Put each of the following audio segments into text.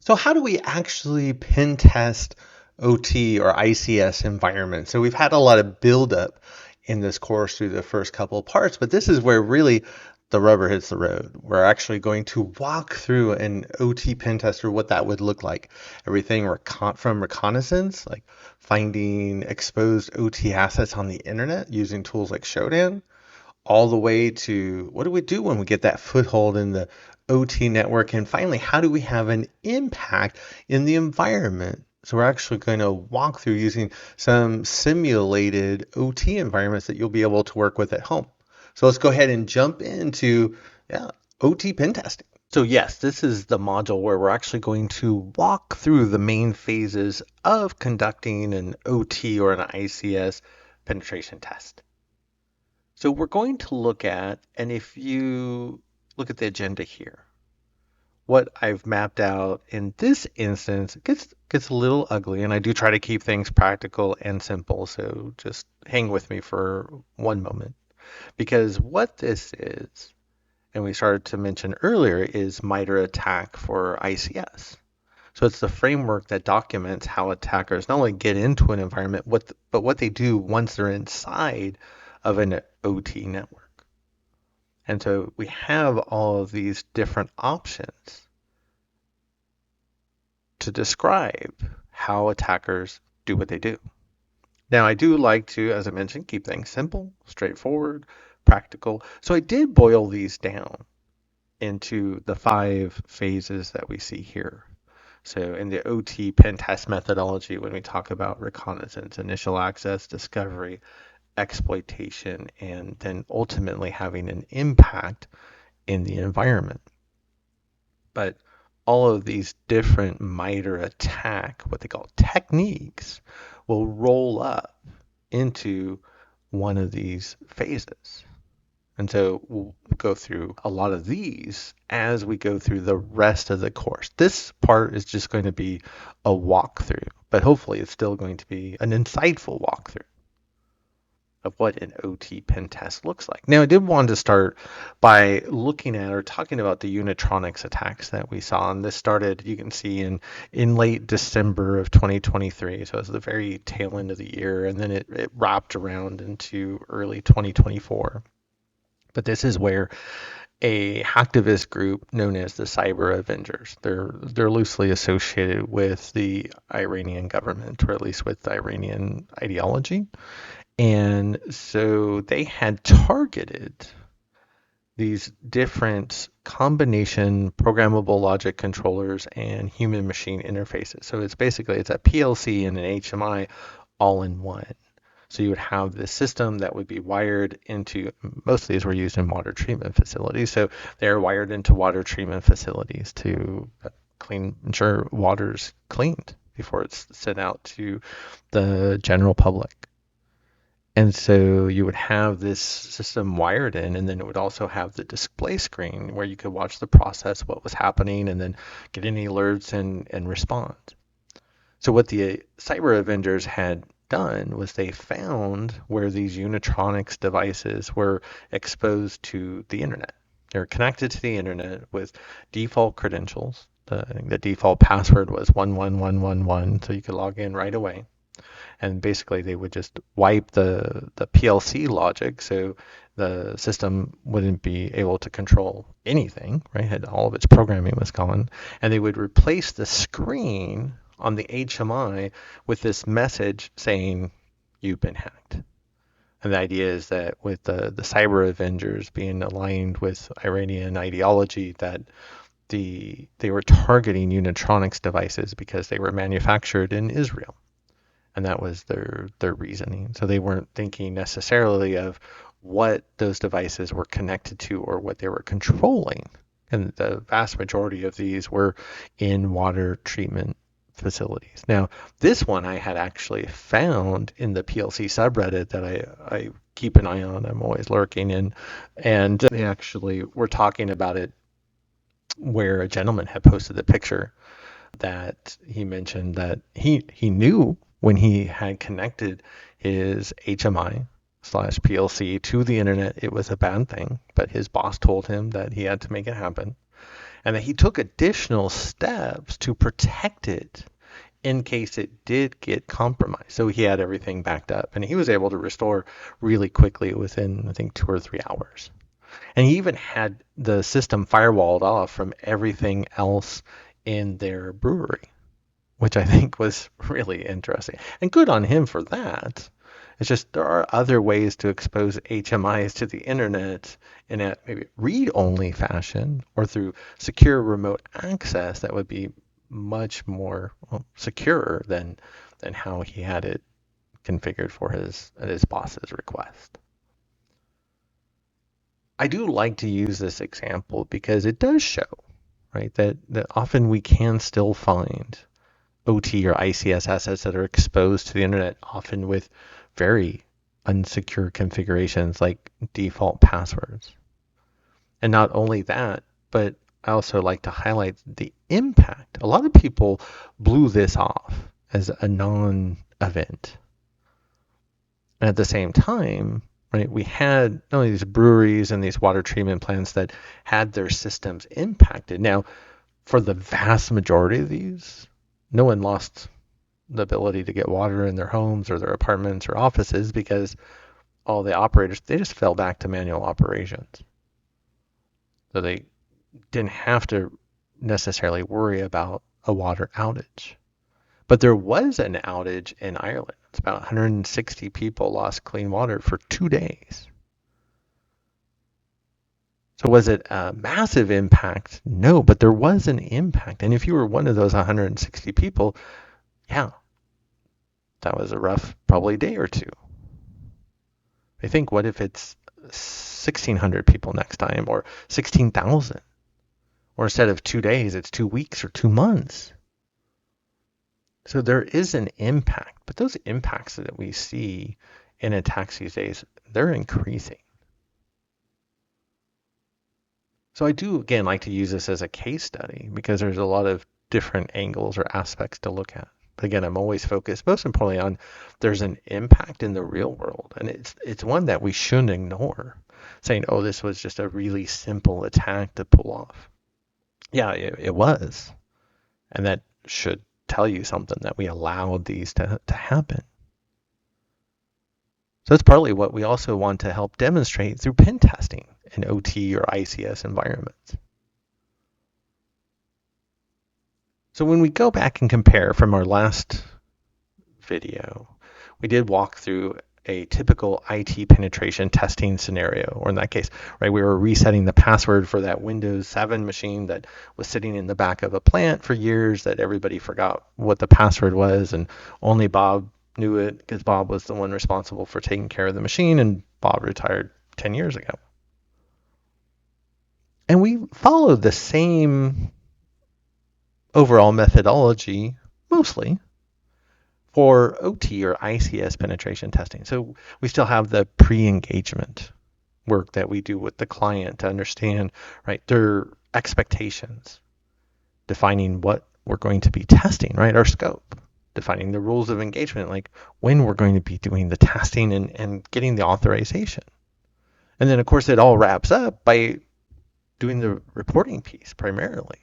So how do we actually pen test OT or ICS environments? So we've had a lot of buildup in this course through the first couple of parts, but this is where really the rubber hits the road. We're actually going to walk through an OT pen tester, what that would look like. Everything from reconnaissance, like finding exposed OT assets on the internet using tools like Shodan, all the way to what do we do when we get that foothold in the OT network? And finally, how do we have an impact in the environment? So we're actually going to walk through using some simulated OT environments that you'll be able to work with at home. So let's go ahead and jump into OT pen testing. So yes, this is the module where we're actually going to walk through the main phases of conducting an OT or an ICS penetration test. So we're going to look at, and if you look at the agenda here, what I've mapped out in this instance gets a little ugly, and I do try to keep things practical and simple, so just hang with me for one moment. Because what this is, and we started to mention earlier, is MITRE ATT&CK for ICS. So it's the framework that documents how attackers not only get into an environment, but what they do once they're inside of an OT network. And so we have all of these different options to describe how attackers do what they do. Now, I do like to, as I mentioned, keep things simple, straightforward, practical. So I did boil these down into the 5 phases that we see here. So in the OT pen test methodology, when we talk about reconnaissance, initial access, discovery, exploitation, and then ultimately having an impact in the environment. But all of these different MITRE ATT&CK, what they call techniques, will roll up into one of these phases. And so we'll go through a lot of these as we go through the rest of the course. This part is just going to be a walkthrough, but hopefully it's still going to be an insightful walkthrough of what an OT pen test looks like. Now, I did want to start by looking at or talking about the Unitronics attacks that we saw. And this started, you can see, in late December of 2023. So it was the very tail end of the year. And then it wrapped around into early 2024. But this is where a hacktivist group known as the Cyber Avengers, they're loosely associated with the Iranian government, or at least with the Iranian ideology. And so they had targeted these different combination programmable logic controllers and human machine interfaces. So it's a PLC and an HMI all in one. So you would have this system that would be wired into, most of these were used in water treatment facilities. So they're wired into water treatment facilities to ensure water's cleaned before it's sent out to the general public. And so you would have this system wired in, and then it would also have the display screen where you could watch the process, what was happening, and then get any alerts and respond. So what the Cyber Avengers had done was they found where these Unitronics devices were exposed to the internet. They were connected to the internet with default credentials. I think the default password was 11111, so you could log in right away. And basically they would just wipe the PLC logic, so the system wouldn't be able to control anything, right? All of its programming was gone. And they would replace the screen on the HMI with this message saying, you've been hacked. And the idea is that with the Cyber Avengers being aligned with Iranian ideology, that they were targeting Unitronics devices because they were manufactured in Israel. And that was their reasoning. So they weren't thinking necessarily of what those devices were connected to or what they were controlling. And the vast majority of these were in water treatment facilities. Now, this one I had actually found in the PLC subreddit that I keep an eye on. I'm always lurking in. And they actually were talking about it where a gentleman had posted the picture that he mentioned that he knew when he had connected his HMI/PLC to the internet, it was a bad thing, but his boss told him that he had to make it happen. and that he took additional steps to protect it in case it did get compromised. So he had everything backed up, and he was able to restore really quickly within, I think, 2 or 3 hours. And he even had the system firewalled off from everything else in their brewery, which I think was really interesting. And good on him for that. It's just there are other ways to expose HMIs to the internet in a maybe read-only fashion or through secure remote access that would be much more secure than how he had it configured for his boss's request. I do like to use this example because it does show, right, that often we can still find OT or ICS assets that are exposed to the internet, often with very unsecure configurations like default passwords. And not only that, but I also like to highlight the impact. A lot of people blew this off as a non-event. And at the same time, right, we had not only these breweries and these water treatment plants that had their systems impacted. Now, for the vast majority of these, no one lost the ability to get water in their homes or their apartments or offices because all the operators, they just fell back to manual operations. So they didn't have to necessarily worry about a water outage. But there was an outage in Ireland. It's about 160 people lost clean water for 2 days. So was it a massive impact? No, but there was an impact. And if you were one of those 160 people, yeah, that was a rough probably day or two. I think, what if it's 1,600 people next time, or 16,000? Or instead of 2 days, it's 2 weeks or 2 months. So there is an impact, but those impacts that we see in attacks these days, they're increasing. So I do, again, like to use this as a case study because there's a lot of different angles or aspects to look at. But again, I'm always focused, most importantly, on there's an impact in the real world, and it's one that we shouldn't ignore. Saying, oh, this was just a really simple attack to pull off. Yeah, it was, and that should tell you something, that we allowed these to happen. So that's partly what we also want to help demonstrate through pen testing in OT or ICS environments. So when we go back and compare from our last video, we did walk through a typical IT penetration testing scenario, or in that case, right, we were resetting the password for that Windows 7 machine that was sitting in the back of a plant for years, that everybody forgot what the password was, and only Bob knew it because Bob was the one responsible for taking care of the machine, and Bob retired 10 years ago. And we followed the same overall methodology, mostly, for OT or ICS penetration testing. So we still have the pre-engagement work that we do with the client to understand, right, their expectations, defining what we're going to be testing, right, our scope, defining the rules of engagement, like when we're going to be doing the testing and getting the authorization. And then, of course, it all wraps up by doing the reporting piece primarily,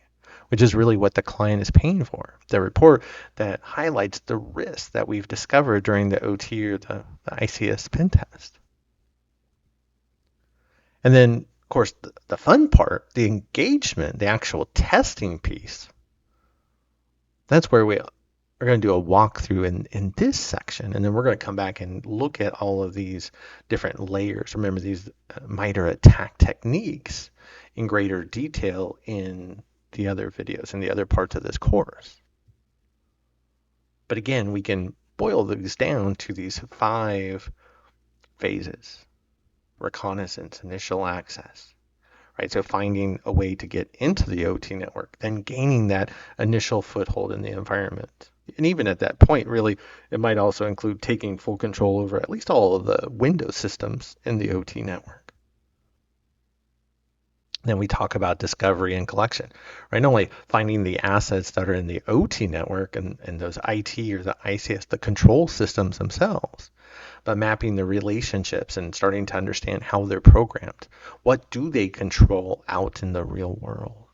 which is really what the client is paying for. The report that highlights the risks that we've discovered during the OT or the ICS pen test. And then, of course, the fun part, the engagement, the actual testing piece, that's where we are going to do a walkthrough in this section. And then we're going to come back and look at all of these different layers. Remember, these MITRE ATT&CK techniques in greater detail in the other videos and the other parts of this course. But again, we can boil these down to these 5 phases: reconnaissance, initial access, right? So finding a way to get into the OT network, then gaining that initial foothold in the environment. And even at that point, really, it might also include taking full control over at least all of the Windows systems in the OT network. Then we talk about discovery and collection, right? Not only finding the assets that are in the OT network and those IT or the ICS, the control systems themselves, but mapping the relationships and starting to understand how they're programmed. What do they control out in the real world?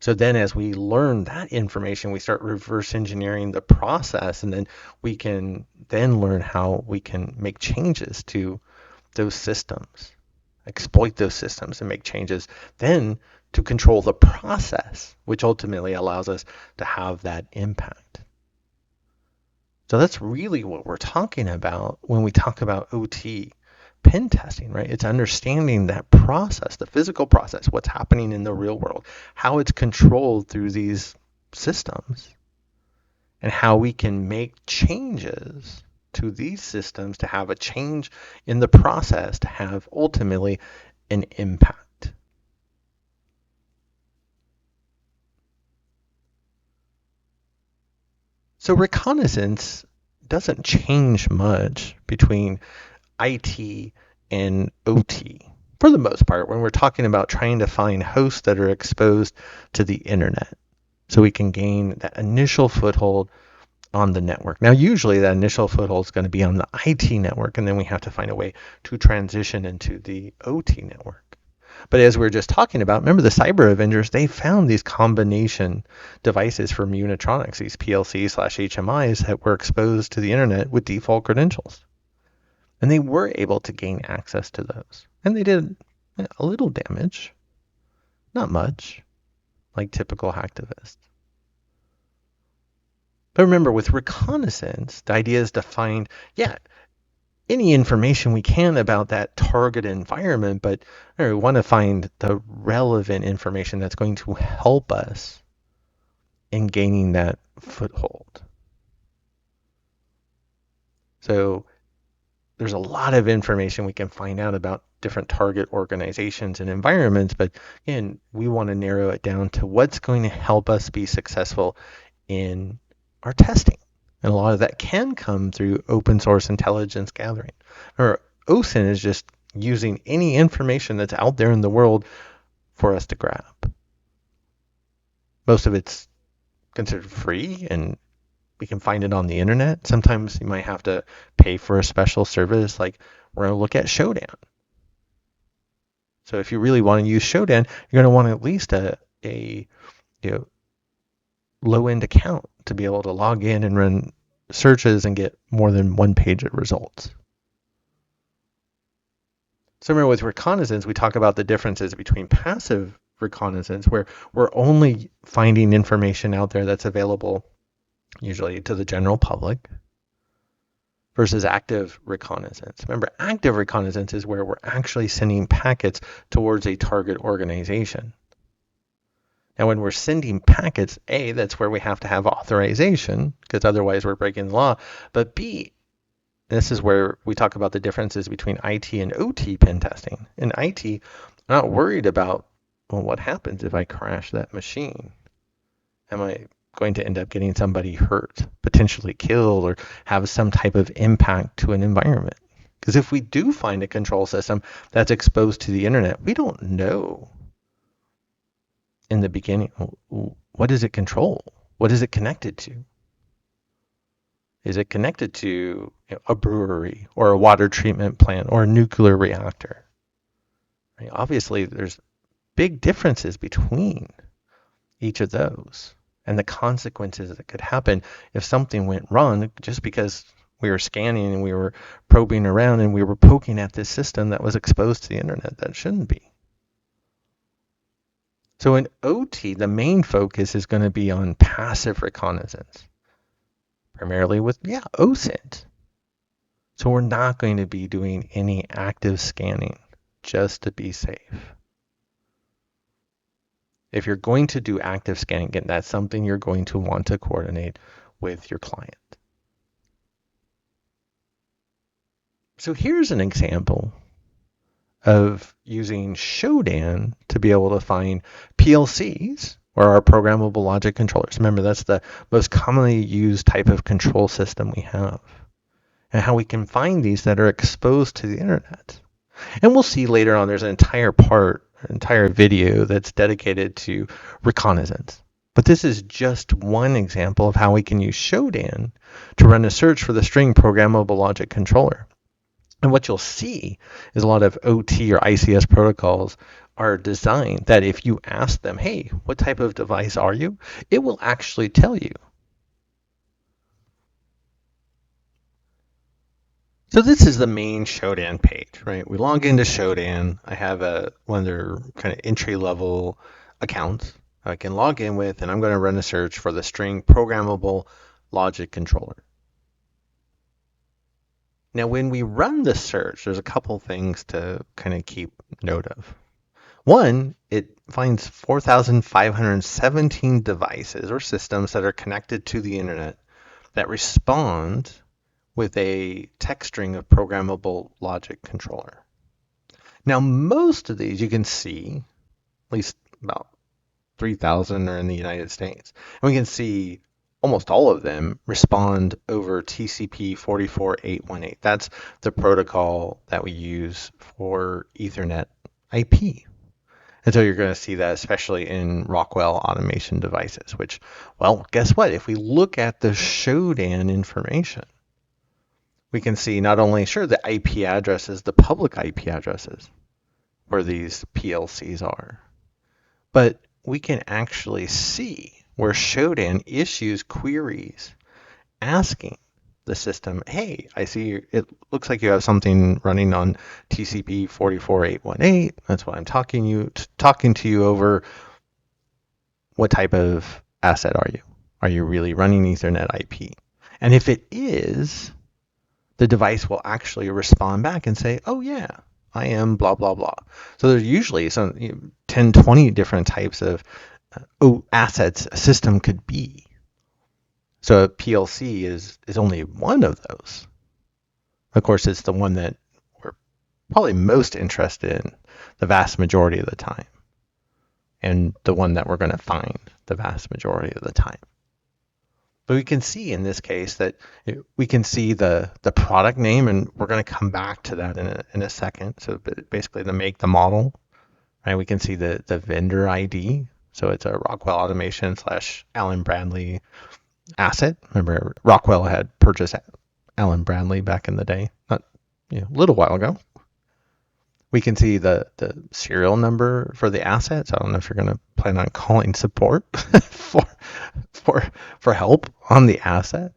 So then as we learn that information, we start reverse engineering the process, and then we can then learn how we can make changes to those systems, exploit those systems and make changes then to control the process, which ultimately allows us to have that impact. So that's really what we're talking about when we talk about OT pen testing, right? It's understanding that process, the physical process, what's happening in the real world, how it's controlled through these systems, and how we can make changes to these systems to have a change in the process to have ultimately an impact. So reconnaissance doesn't change much between IT and OT for the most part when we're talking about trying to find hosts that are exposed to the internet so we can gain that initial foothold on the network. Now, usually that initial foothold is going to be on the IT network, and then we have to find a way to transition into the OT network. But as we were just talking about, remember the cyber avengers, they found these combination devices from Unitronics, these PLCs/HMIs that were exposed to the internet with default credentials. And they were able to gain access to those. And they did a little damage, not much, like typical hacktivists. But remember, with reconnaissance, the idea is to find, any information we can about that target environment, but we want to find the relevant information that's going to help us in gaining that foothold. So there's a lot of information we can find out about different target organizations and environments, but again, we want to narrow it down to what's going to help us be successful in our testing. And a lot of that can come through open source intelligence gathering. Or OSINT is just using any information that's out there in the world for us to grab. Most of it's considered free, and we can find it on the internet. Sometimes you might have to pay for a special service, like we're going to look at Shodan. So if you really want to use Shodan, you're going to want at least a low-end account to be able to log in and run searches and get more than one page of results. So remember, with reconnaissance, we talk about the differences between passive reconnaissance, where we're only finding information out there that's available usually to the general public, versus active reconnaissance. Remember, active reconnaissance is where we're actually sending packets towards a target organization. Now, when we're sending packets, A, that's where we have to have authorization, because otherwise we're breaking the law. But B, this is where we talk about the differences between IT and OT pen testing. In IT, I'm not worried about, what happens if I crash that machine? Am I going to end up getting somebody hurt, potentially killed, or have some type of impact to an environment? Because if we do find a control system that's exposed to the internet, we don't know in the beginning, what does it control? What is it connected to? Is it connected to a brewery or a water treatment plant or a nuclear reactor? Right? Obviously, there's big differences between each of those and the consequences that could happen if something went wrong just because we were scanning and we were probing around and we were poking at this system that was exposed to the internet that shouldn't be. So in OT, the main focus is going to be on passive reconnaissance, primarily with, OSINT. So we're not going to be doing any active scanning just to be safe. If you're going to do active scanning, again, that's something you're going to want to coordinate with your client. So here's an example of using Shodan to be able to find PLCs, or our programmable logic controllers. Remember, that's the most commonly used type of control system we have, and how we can find these that are exposed to the internet. And we'll see later on, there's an entire video that's dedicated to reconnaissance. But this is just one example of how we can use Shodan to run a search for the string programmable logic controller. And what you'll see is a lot of OT or ICS protocols are designed that if you ask them, hey, what type of device are you? It will actually tell you. So this is the main Shodan page, right? We log into Shodan. I have one of their kind of entry-level accounts I can log in with, and I'm going to run a search for the string programmable logic controller. Now, when we run the search, there's a couple things to kind of keep note of. One, it finds 4,517 devices or systems that are connected to the internet that respond with a text string of programmable logic controller. Now, most of these you can see, at least about 3,000 are in the United States. And we can see almost all of them respond over TCP 44818. That's the protocol that we use for Ethernet IP. And so you're going to see that especially in Rockwell automation devices, which, well, guess what? If we look at the Shodan information, we can see not only, sure, the IP addresses, the public IP addresses where these PLCs are, but we can actually see where Shodan issues queries asking the system, hey, I see it looks like you have something running on TCP 44818. That's what I'm talking to you over. What type of asset are you? Are you really running Ethernet IP? And if it is, the device will actually respond back and say, oh yeah, I am blah, blah, blah. So there's usually some 10, 20 different types of assets a system could be. So a PLC is only one of those. Of course, it's the one that we're probably most interested in the vast majority of the time, and the one that we're going to find the vast majority of the time. But we can see in this case that we can see the product name, and we're going to come back to that in a second. So basically the make, the model, right? We can see the vendor ID. So it's a Rockwell Automation / Allen Bradley asset. Remember, Rockwell had purchased Allen Bradley back in the day, not a little while ago. We can see the serial number for the assets. I don't know if you're going to plan on calling support for help on the asset,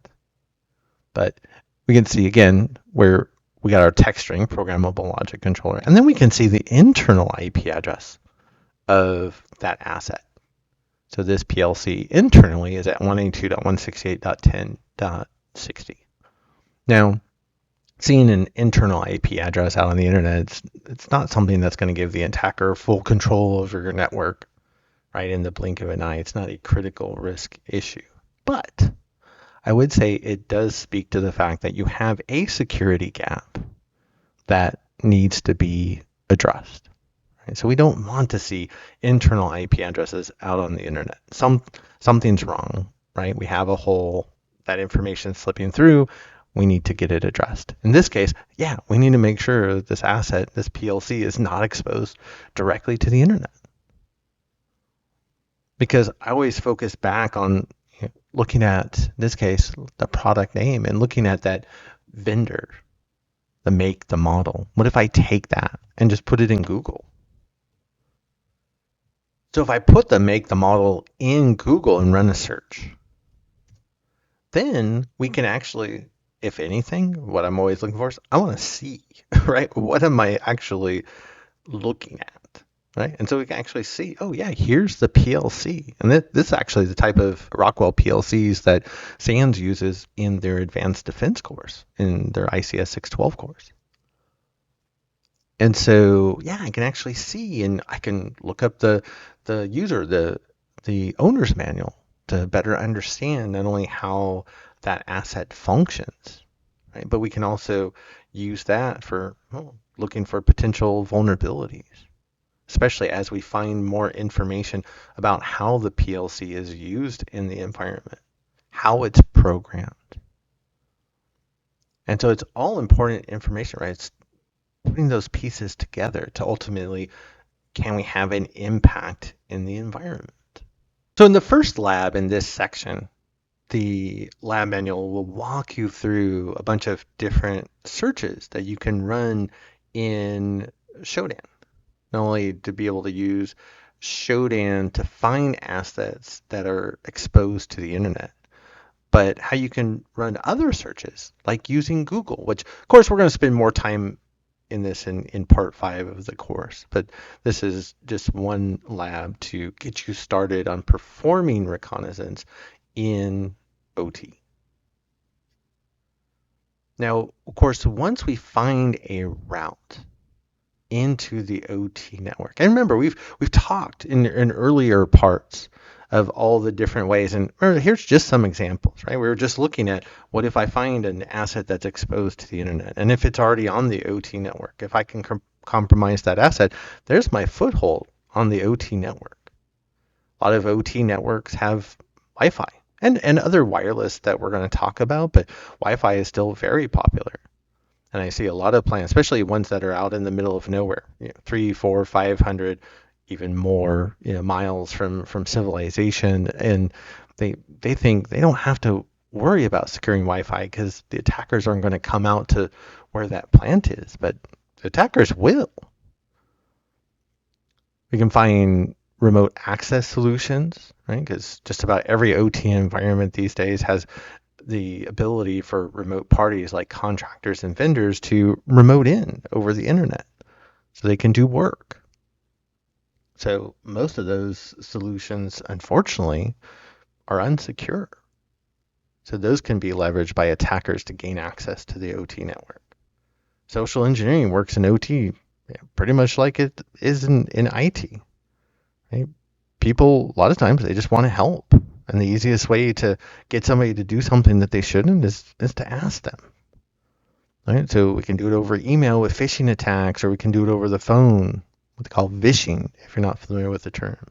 but we can see again where we got our text string programmable logic controller, and then we can see the internal IP address of that asset. So this PLC internally is at 192.168.10.60. Now, seeing an internal IP address out on the internet, it's not something that's going to give the attacker full control over your network, right, in the blink of an eye. It's not a critical risk issue. But I would say it does speak to the fact that you have a security gap that needs to be addressed. Right? So we don't want to see internal IP addresses out on the internet. Something's wrong, right? We have a hole, that information slipping through. We need to get it addressed. In this case, yeah, we need to make sure that this asset, this PLC, is not exposed directly to the internet. Because I always focus back on looking at, in this case, the product name and looking at that vendor, the make, the model. What if I take that and just put it in Google? So if I put the make, the model in Google and run a search, then we can actually, if anything, what I'm always looking for is I want to see, right? What am I actually looking at, right? And so we can actually see, oh yeah, here's the PLC. And this is actually the type of Rockwell PLCs that SANS uses in their advanced defense course, in their ICS 612 course. And so, yeah, I can actually see, and I can look up the user, the owner's manual to better understand not only how that asset functions, right? But we can also use that for looking for potential vulnerabilities, especially as we find more information about how the PLC is used in the environment, how it's programmed. And so it's all important information, right? It's putting those pieces together to ultimately, can we have an impact in the environment? So in the first lab in this section, the lab manual will walk you through a bunch of different searches that you can run in Shodan. Not only to be able to use Shodan to find assets that are exposed to the internet, but how you can run other searches, like using Google, which, of course, we're going to spend more time in this in part 5 of the course. But this is just one lab to get you started on performing reconnaissance in OT. Now, of course, once we find a route into the OT network, and remember, we've talked in earlier parts of all the different ways, and here's just some examples, right? We were just looking at, what if I find an asset that's exposed to the internet, and if it's already on the OT network, if I can compromise that asset, there's my foothold on the OT network. A lot of OT networks have Wi-Fi and other wireless that we're going to talk about, but Wi-Fi is still very popular. And I see a lot of plants, especially ones that are out in the middle of nowhere, 300, 400, 500, even more, miles from civilization, and they think they don't have to worry about securing Wi-Fi because the attackers aren't going to come out to where that plant is, but the attackers will. We can find remote access solutions, right? Because just about every OT environment these days has the ability for remote parties like contractors and vendors to remote in over the internet so they can do work. So most of those solutions, unfortunately, are unsecure. So those can be leveraged by attackers to gain access to the OT network. Social engineering works in OT pretty much like it is in IT. Right? People, a lot of times, they just want to help. And the easiest way to get somebody to do something that they shouldn't is to ask them. Right? So we can do it over email with phishing attacks, or we can do it over the phone, what they call vishing, if you're not familiar with the term.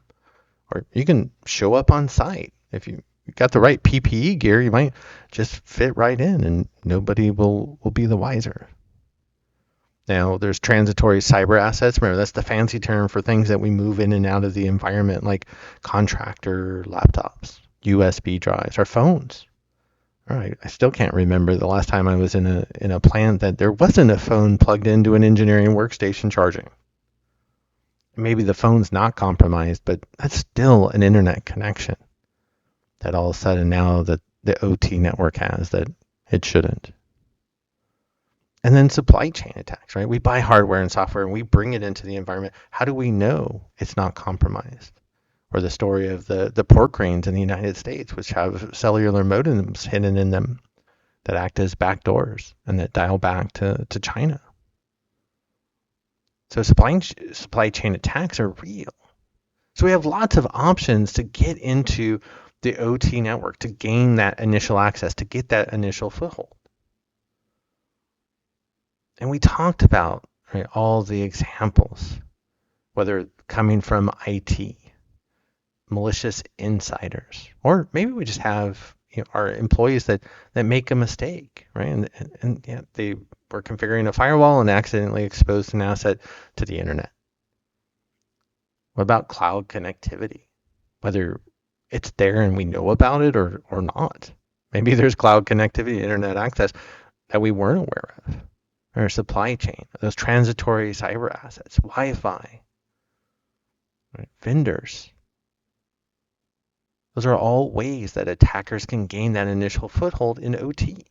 Or you can show up on site. If you got the right PPE gear, you might just fit right in and nobody will be the wiser. Now, there's transitory cyber assets. Remember, that's the fancy term for things that we move in and out of the environment, like contractor laptops, USB drives, or phones. All right, I still can't remember the last time I was in a plant that there wasn't a phone plugged into an engineering workstation charging. Maybe the phone's not compromised, but that's still an internet connection that all of a sudden now that the OT network has that it shouldn't. And then supply chain attacks, right? We buy hardware and software and we bring it into the environment. How do we know it's not compromised? Or the story of the pork grains in the United States, which have cellular modems hidden in them that act as backdoors and that dial back to China. So supply chain attacks are real. So we have lots of options to get into the OT network, to gain that initial access, to get that initial foothold. And we talked about, right, all the examples, whether coming from IT, malicious insiders, or maybe we just have our employees that make a mistake, right? And they were configuring a firewall and accidentally exposed an asset to the internet. What about cloud connectivity? Whether it's there and we know about it or not. Maybe there's cloud connectivity, internet access that we weren't aware of. Or supply chain, those transitory cyber assets, Wi-Fi, right? Vendors. Those are all ways that attackers can gain that initial foothold in OT.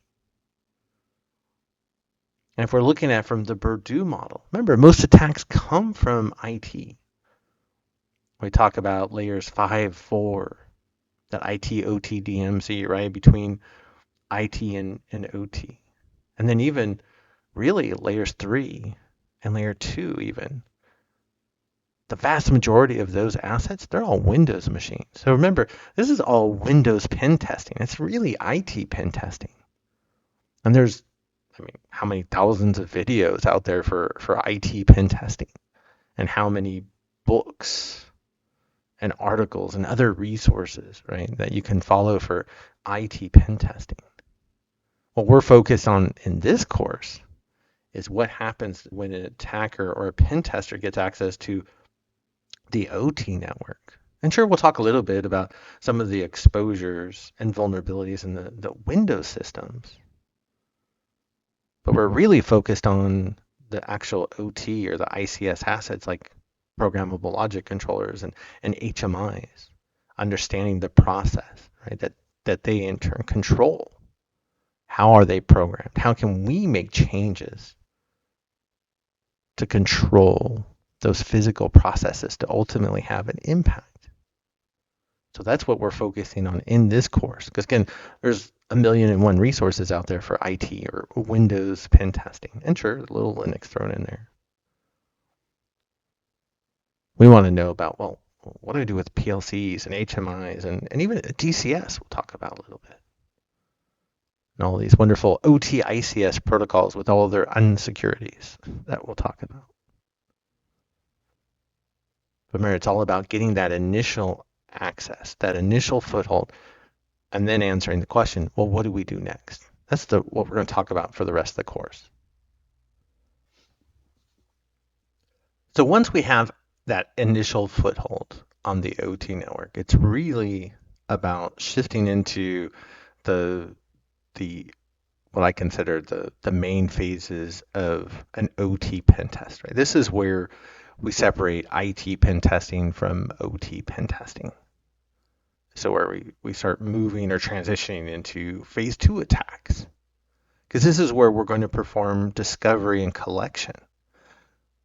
And if we're looking at from the Purdue model, remember, most attacks come from IT. We talk about layers 5, 4, that IT, OT, DMZ, right, between IT and OT. And then even really layers 3 and layer 2 even. The vast majority of those assets, they're all Windows machines. So remember, this is all Windows pen testing. It's really IT pen testing. And there's, how many thousands of videos out there for IT pen testing, and how many books and articles and other resources, right, that you can follow for IT pen testing. What we're focused on in this course is what happens when an attacker or a pen tester gets access to the OT network. And sure, we'll talk a little bit about some of the exposures and vulnerabilities in the Windows systems. But we're really focused on the actual OT or the ICS assets like programmable logic controllers and HMIs, understanding the process, right? That they in turn control. How are they programmed? How can we make changes to control those physical processes to ultimately have an impact? So that's what we're focusing on in this course. Because again, there's a million and one resources out there for IT or Windows pen testing. And sure, a little Linux thrown in there. We want to know about, well, what do I do with PLCs and HMIs and even DCS we'll talk about a little bit. And all these wonderful OT ICS protocols with all of their unsecurities that we'll talk about. But remember, it's all about getting that initial access, that initial foothold, and then answering the question, well, what do we do next? That's what we're going to talk about for the rest of the course. So once we have that initial foothold on the OT network, it's really about shifting into the what I consider the main phases of an OT pen test. Right? This is where we separate IT pen testing from OT pen testing. So where we start moving or transitioning into phase 2 attacks. Because this is where we're going to perform discovery and collection.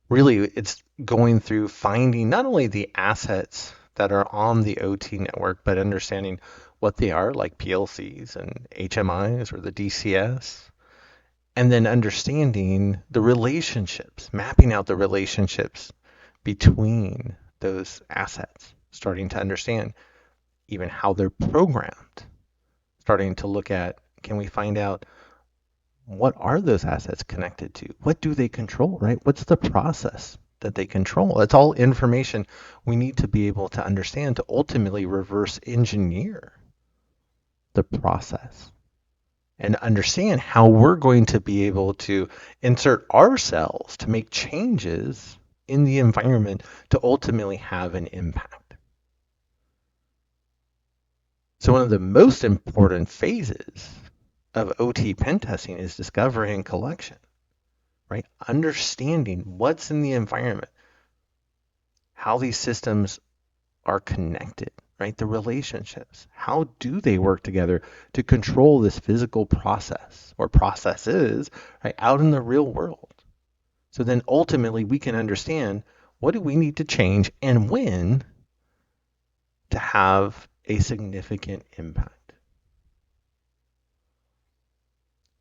Really, it's going through finding not only the assets that are on the OT network, but understanding what they are, like PLCs and HMIs or the DCS, and then understanding the relationships, mapping out the relationships between those assets, starting to understand even how they're programmed, starting to look at, can we find out what are those assets connected to? What do they control, right? What's the process that they control? It's all information we need to be able to understand to ultimately reverse engineer the process and understand how we're going to be able to insert ourselves to make changes in the environment to ultimately have an impact. So one of the most important phases of OT pen testing is discovery and collection, right? Understanding what's in the environment, how these systems are connected, right? The relationships, how do they work together to control this physical process or processes, right, out in the real world. So then ultimately we can understand what do we need to change and when to have a significant impact.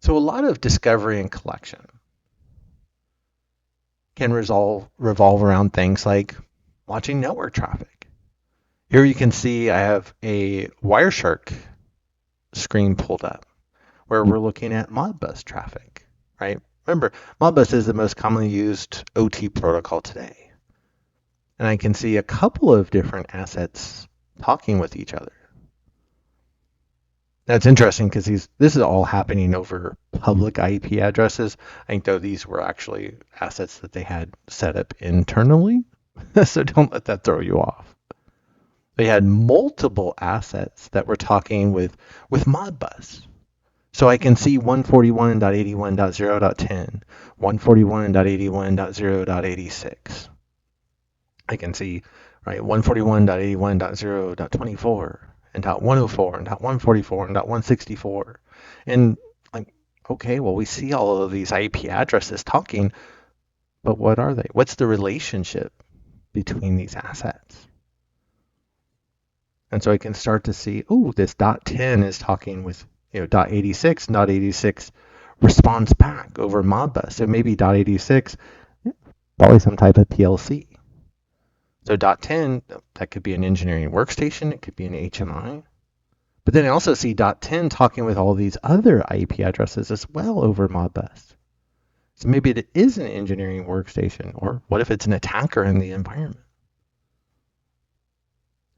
So a lot of discovery and collection can revolve around things like watching network traffic. Here you can see I have a Wireshark screen pulled up where we're looking at Modbus traffic, right? Remember, Modbus is the most commonly used OT protocol today. And I can see a couple of different assets talking with each other. That's interesting because this is all happening over public IP addresses. I think though these were actually assets that they had set up internally. So don't let that throw you off. They had multiple assets that were talking with Modbus. So I can see 141.81.0.10, 141.81.0.86. I can see, right, 141.81.0.24 and .104 and .144 and .164. And like, okay, well, we see all of these IP addresses talking, but what are they? What's the relationship between these assets? And so I can start to see, oh, this .10 is talking with, .86, and .86 responds back over Modbus. So maybe .86, probably some type of PLC. So .10, that could be an engineering workstation, it could be an HMI. But then I also see .10 talking with all these other IP addresses as well over Modbus. So maybe it is an engineering workstation, or what if it's an attacker in the environment?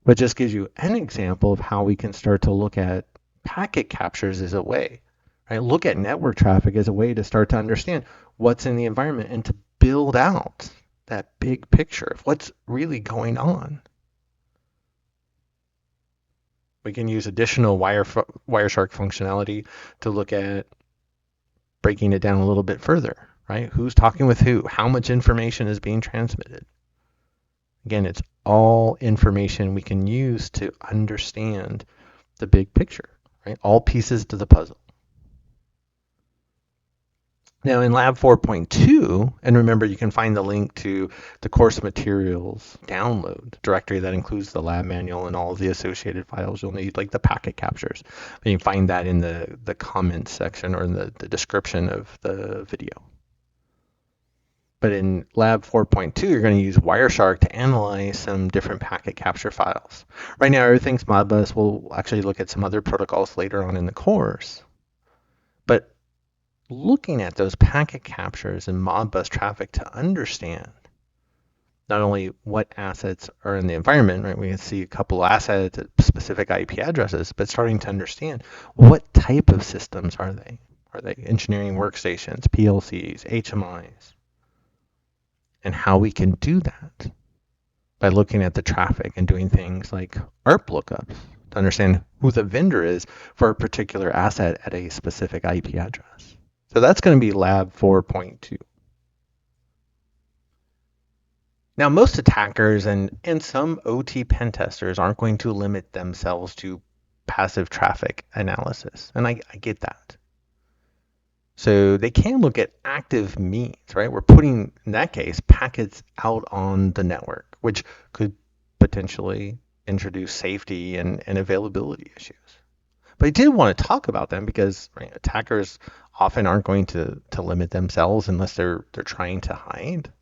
But just gives you an example of how we can start to look at packet captures as a way, right? Look at network traffic as a way to start to understand what's in the environment and to build out that big picture of what's really going on. We can use additional Wireshark functionality to look at breaking it down a little bit further, right? Who's talking with who? How much information is being transmitted? Again, it's all information we can use to understand the big picture, right? All pieces to the puzzle. Now in Lab 4.2, and remember you can find the link to the course materials download directory that includes the lab manual and all of the associated files you'll need, like the packet captures. And you can find that in the comments section or in the description of the video. But in Lab 4.2, you're going to use Wireshark to analyze some different packet capture files. Right now, everything's Modbus. We'll actually look at some other protocols later on in the course. But looking at those packet captures and Modbus traffic to understand not only what assets are in the environment, right? We can see a couple of assets at specific IP addresses, but starting to understand what type of systems are they? Are they engineering workstations, PLCs, HMIs? And how we can do that by looking at the traffic and doing things like ARP lookups to understand who the vendor is for a particular asset at a specific IP address. So that's going to be Lab 4.2. Now, most attackers and some OT pen testers aren't going to limit themselves to passive traffic analysis, and I get that. So they can look at active means, right? We're putting, in that case, packets out on the network, which could potentially introduce safety and availability issues. But I did want to talk about them because attackers often aren't going to limit themselves unless they're trying to hide.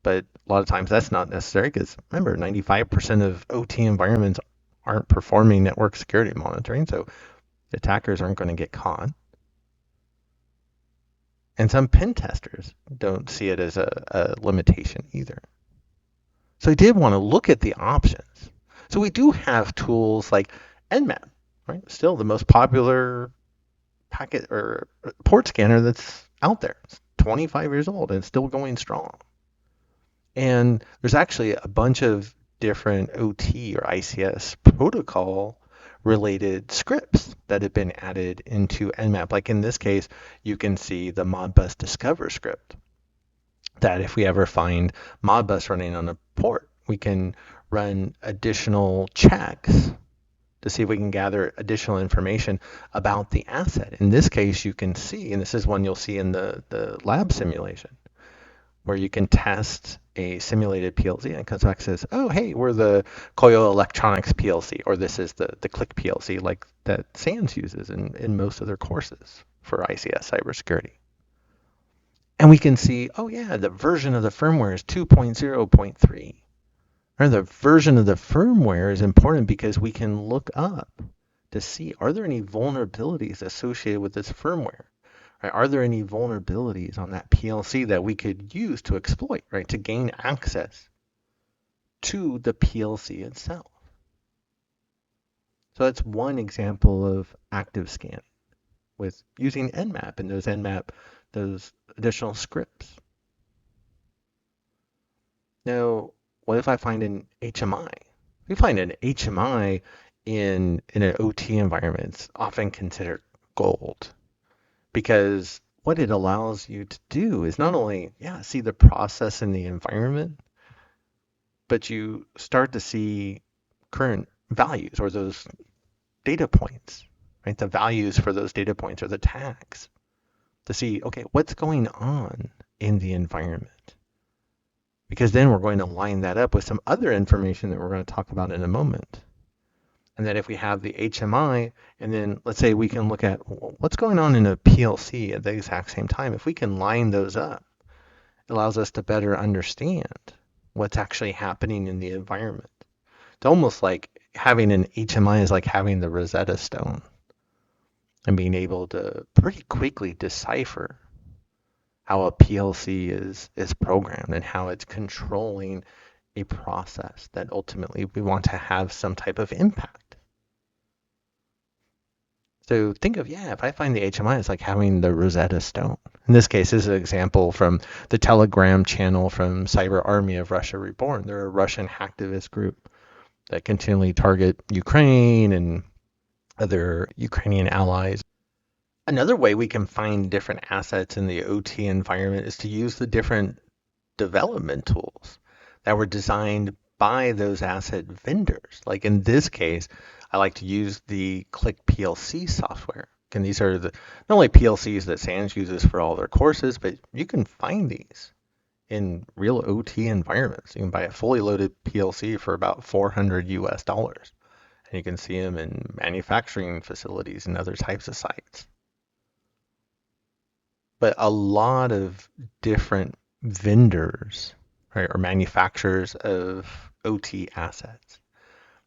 But a lot of times that's not necessary because remember, 95% of OT environments aren't performing network security monitoring, so attackers aren't going to get caught. And some pen testers don't see it as a limitation either. So I did want to look at the options. So we do have tools like Nmap, right? Still the most popular packet or port scanner that's out there. It's 25 years old and it's still going strong. And there's actually a bunch of different OT or ICS protocol related scripts that have been added into Nmap. Like in this case, you can see the Modbus discover script that if we ever find Modbus running on a port, we can run additional checks to see if we can gather additional information about the asset. In this case, you can see, and this is one you'll see in the lab simulation, where you can test a simulated PLC and it comes back and says, oh, hey, we're the Koyo Electronics PLC, or this is the Click PLC like that SANS uses in most of their courses for ICS cybersecurity. And we can see, oh yeah, the version of the firmware is 2.0.3. Or the version of the firmware is important because we can look up to see, are there any vulnerabilities associated with this firmware? Are there any vulnerabilities on that PLC that we could use to exploit, right, to gain access to the PLC itself? So that's one example of active scanning with using Nmap and those additional scripts. Now, what if I find an HMI? If we find an HMI in an OT environment, it's often considered gold. Because what it allows you to do is not only, see the process in the environment, but you start to see current values or those data points, right? The values for those data points or the tags to see, okay, what's going on in the environment? Because then we're going to line that up with some other information that we're going to talk about in a moment. And then if we have the HMI, and then let's say we can look at what's going on in a PLC at the exact same time. If we can line those up, it allows us to better understand what's actually happening in the environment. It's almost like having an HMI is like having the Rosetta Stone and being able to pretty quickly decipher how a PLC is programmed and how it's controlling a process that ultimately we want to have some type of impact. So think of, if I find the HMI, it's like having the Rosetta Stone. In this case, this is an example from the Telegram channel from Cyber Army of Russia Reborn. They're a Russian hacktivist group that continually target Ukraine and other Ukrainian allies. Another way we can find different assets in the OT environment is to use the different development tools that were designed by those asset vendors. Like in this case, I like to use the Click PLC software. And these are not only PLCs that SANS uses for all their courses, but you can find these in real OT environments. You can buy a fully loaded PLC for about $400 US. And you can see them in manufacturing facilities and other types of sites. But a lot of different vendors, right, or manufacturers of OT assets.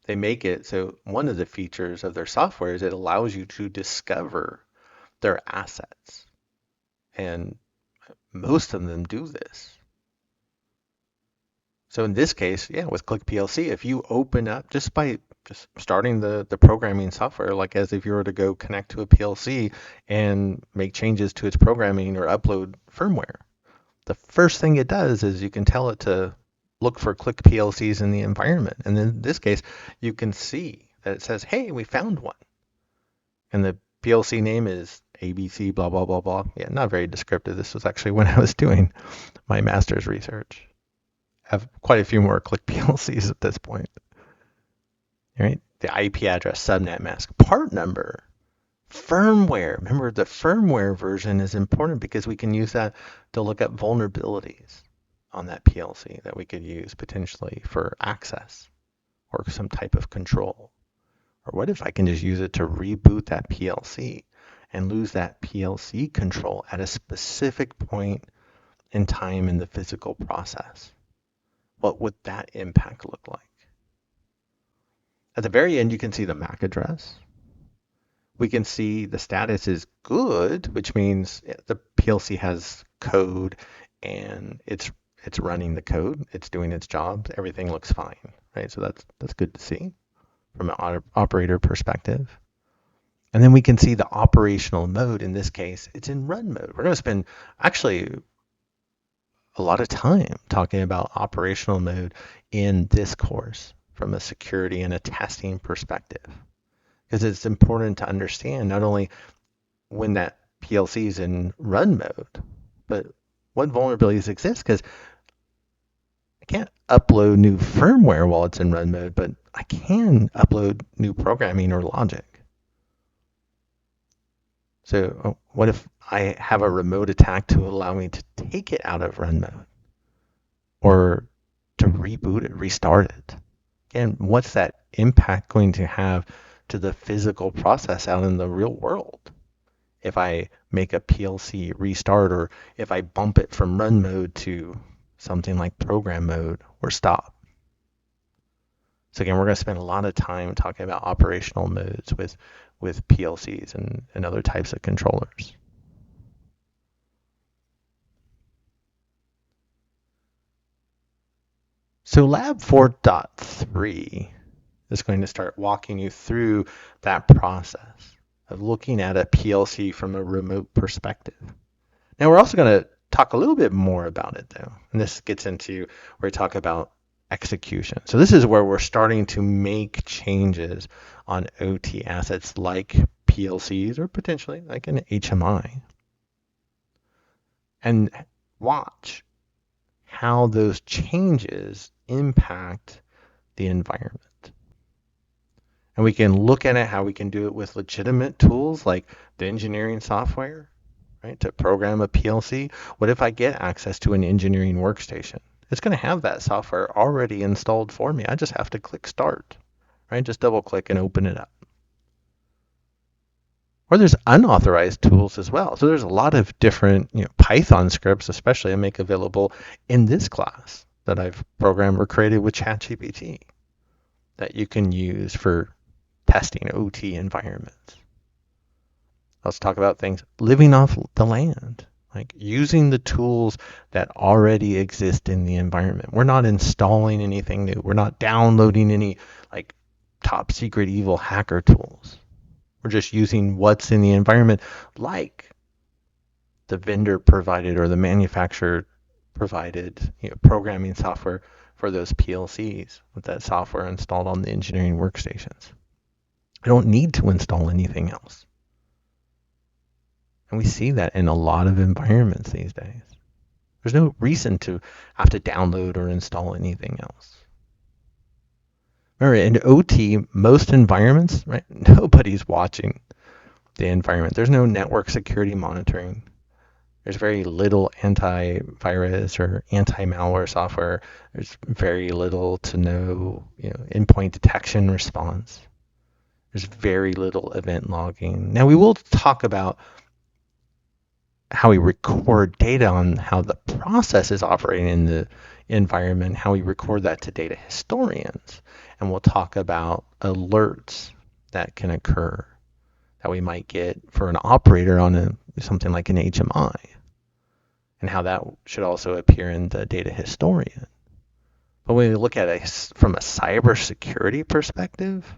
They make it so one of the features of their software is it allows you to discover their assets. And most of them do this. So in this case, yeah, with Click PLC, if you open up just by just starting the programming software, like as if you were to go connect to a PLC and make changes to its programming or upload firmware, the first thing it does is you can tell it to look for Click PLCs in the environment. And in this case, you can see that it says, hey, we found one. And the PLC name is ABC, blah, blah, blah, blah. Yeah, not very descriptive. This was actually when I was doing my master's research. I have quite a few more Click PLCs at this point. All right, the IP address, subnet mask, part number, firmware. Remember, the firmware version is important because we can use that to look up vulnerabilities on that PLC that we could use potentially for access or some type of control. Or what if I can just use it to reboot that PLC and lose that PLC control at a specific point in time in the physical process? What would that impact look like? At the very end, you can see the MAC address. We can see the status is good, which means the PLC has code and it's running the code. It's doing its job. Everything looks fine, right? So that's good to see from an operator perspective. And then we can see the operational mode. In this case, it's in run mode. We're going to spend actually a lot of time talking about operational mode in this course from a security and a testing perspective, because it's important to understand not only when that PLC is in run mode, but what vulnerabilities exist, because I can't upload new firmware while it's in run mode, but I can upload new programming or logic. So what if I have a remote attack to allow me to take it out of run mode or to reboot it, restart it? Again, what's that impact going to have to the physical process out in the real world? If I make a PLC restart or if I bump it from run mode to something like program mode or stop. So again, we're going to spend a lot of time talking about operational modes with PLCs and other types of controllers. So Lab 4.3 is going to start walking you through that process of looking at a PLC from a remote perspective. Now we're also going to talk a little bit more about it though, and this gets into where we talk about execution. So this is where we're starting to make changes on OT assets like PLCs or potentially like an HMI, and watch how those changes impact the environment. And we can look at it how we can do it with legitimate tools like the engineering software, right, to program a PLC. What if I get access to an engineering workstation? It's going to have that software already installed for me. I just have to click start, right? Just double click and open it up. Or there's unauthorized tools as well. So there's a lot of different Python scripts, especially I make available in this class that I've programmed or created with ChatGPT that you can use for testing OT environments. Let's talk about things living off the land, like using the tools that already exist in the environment. We're not installing anything new. We're not downloading any like top secret evil hacker tools. We're just using what's in the environment, like the vendor provided or the manufacturer provided programming software for those PLCs with that software installed on the engineering workstations. I don't need to install anything else. And we see that in a lot of environments these days. There's no reason to have to download or install anything else. Remember, in OT, most environments, right, nobody's watching the environment. There's no network security monitoring. There's very little antivirus or anti-malware software. There's very little to no, endpoint detection response. There's very little event logging. Now, we will talk about how we record data on how the process is operating in the environment, how we record that to data historians. And we'll talk about alerts that can occur that we might get for an operator on something like an HMI, and how that should also appear in the data historian. But when we look at it from a cybersecurity perspective,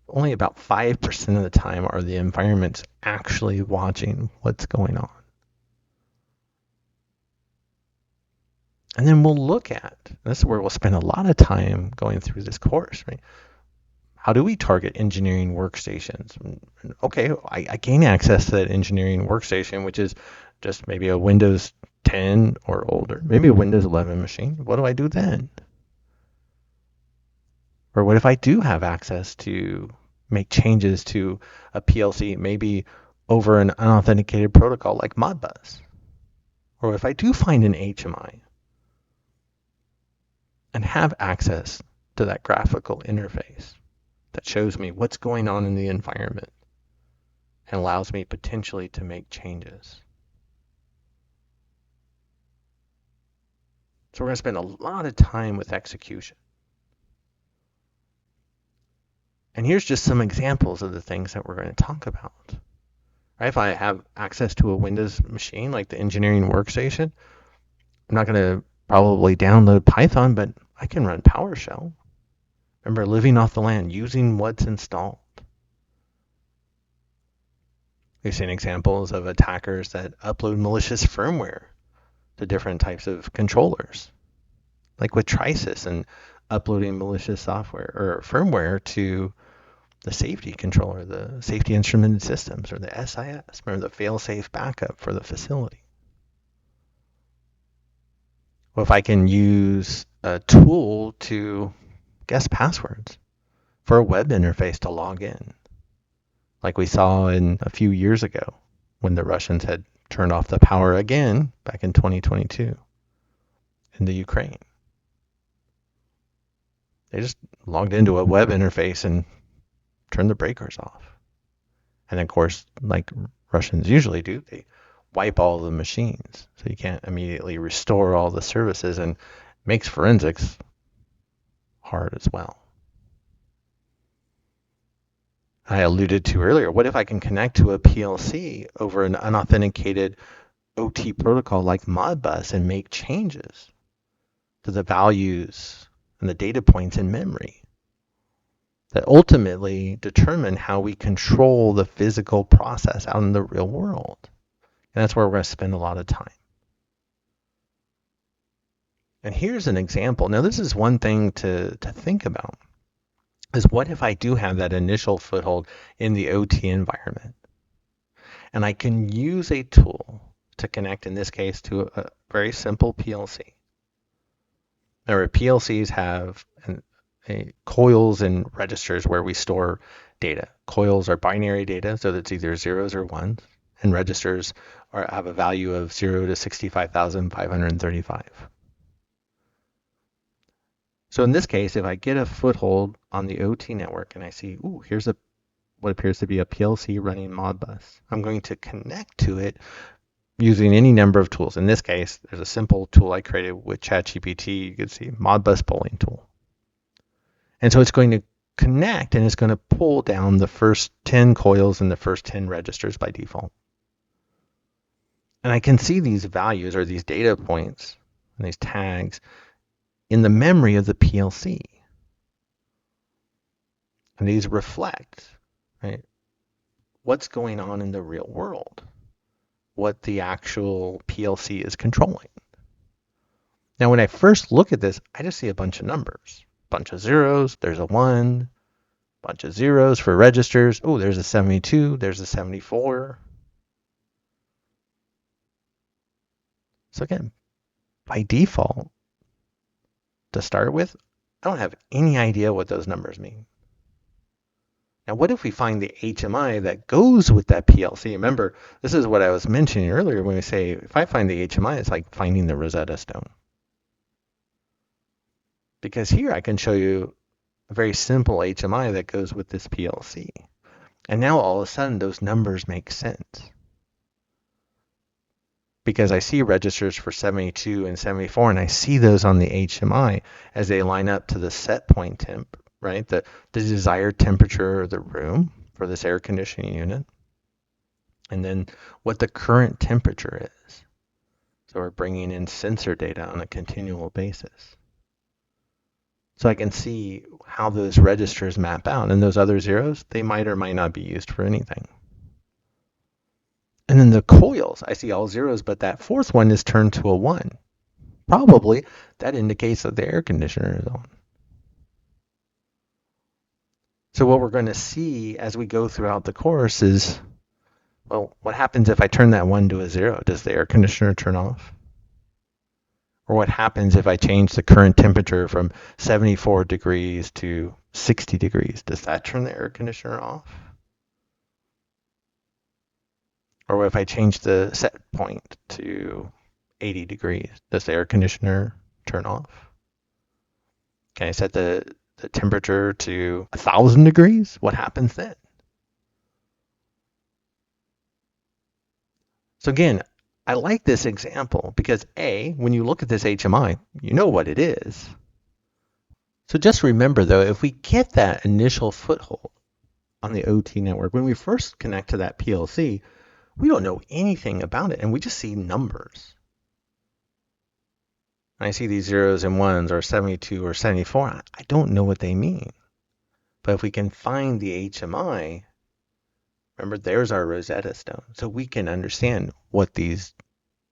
only about 5% of the time are the environments actually watching what's going on. And then we'll look at, this is where we'll spend a lot of time going through this course, right? How do we target engineering workstations? Okay, I gain access to that engineering workstation, which is just maybe a Windows 10 or older, maybe a Windows 11 machine. What do I do then? Or what if I do have access to make changes to a PLC, maybe over an unauthenticated protocol like Modbus? Or if I do find an HMI and have access to that graphical interface that shows me what's going on in the environment and allows me potentially to make changes. So we're going to spend a lot of time with execution. And here's just some examples of the things that we're going to talk about. Right? If I have access to a Windows machine like the engineering workstation, I'm not going to probably download Python, but I can run PowerShell. Remember, living off the land, using what's installed. We've seen examples of attackers that upload malicious firmware to different types of controllers, like with Trisys and uploading malicious software or firmware to the safety controller, the safety instrumented systems, or the SIS. Remember the fail-safe backup for the facility. Well, if I can use a tool to guess passwords for a web interface to log in, like we saw in a few years ago when the Russians had turned off the power again back in 2022 in the Ukraine. They just logged into a web interface and turned the breakers off. And of course, like Russians usually do, they wipe all the machines, so you can't immediately restore all the services, and makes forensics hard as well. I alluded to earlier, what if I can connect to a PLC over an unauthenticated OT protocol like Modbus and make changes to the values and the data points in memory that ultimately determine how we control the physical process out in the real world? And that's where we're going to spend a lot of time. And here's an example. Now, this is one thing to think about, is what if I do have that initial foothold in the OT environment, and I can use a tool to connect, in this case, to a very simple PLC. Now, PLCs have coils and registers where we store data. Coils are binary data, so that's either zeros or ones, and registers have a value of 0 to 65,535. So in this case, if I get a foothold on the OT network and I see, here's what appears to be a PLC running Modbus, I'm going to connect to it using any number of tools. In this case, there's a simple tool I created with ChatGPT. You can see Modbus polling tool. And so it's going to connect, and it's going to pull down the first 10 coils and the first 10 registers by default. And I can see these values, or these data points and these tags, in the memory of the PLC. And these reflect, right, what's going on in the real world, what the actual PLC is controlling. Now, when I first look at this, I just see a bunch of numbers, bunch of zeros. There's a 1, bunch of zeros for registers. Oh, there's a 72. There's a 74. So again, by default, to start with, I don't have any idea what those numbers mean. Now, what if we find the HMI that goes with that PLC? Remember, this is what I was mentioning earlier when we say, if I find the HMI, it's like finding the Rosetta Stone. Because here I can show you a very simple HMI that goes with this PLC. And now all of a sudden, those numbers make sense. Because I see registers for 72 and 74, and I see those on the HMI as they line up to the set point temp, right? The desired temperature of the room for this air conditioning unit. And then what the current temperature is. So we're bringing in sensor data on a continual basis. So I can see how those registers map out. And those other zeros, they might or might not be used for anything. And then the coils, I see all zeros, but that fourth one is turned to a 1. Probably that indicates that the air conditioner is on. So what we're going to see as we go throughout the course is, well, what happens if I turn that 1 to a 0? Does the air conditioner turn off? Or what happens if I change the current temperature from 74 degrees to 60 degrees? Does that turn the air conditioner off? Or if I change the set point to 80 degrees, does the air conditioner turn off? Can I set the temperature to 1,000 degrees? What happens then? So again, I like this example because A, when you look at this HMI, you know what it is. So just remember though, if we get that initial foothold on the OT network, when we first connect to that PLC, we don't know anything about it and we just see numbers. I see these zeros and ones or 72 or 74. I don't know what they mean. But if we can find the HMI, remember, there's our Rosetta Stone. So we can understand what these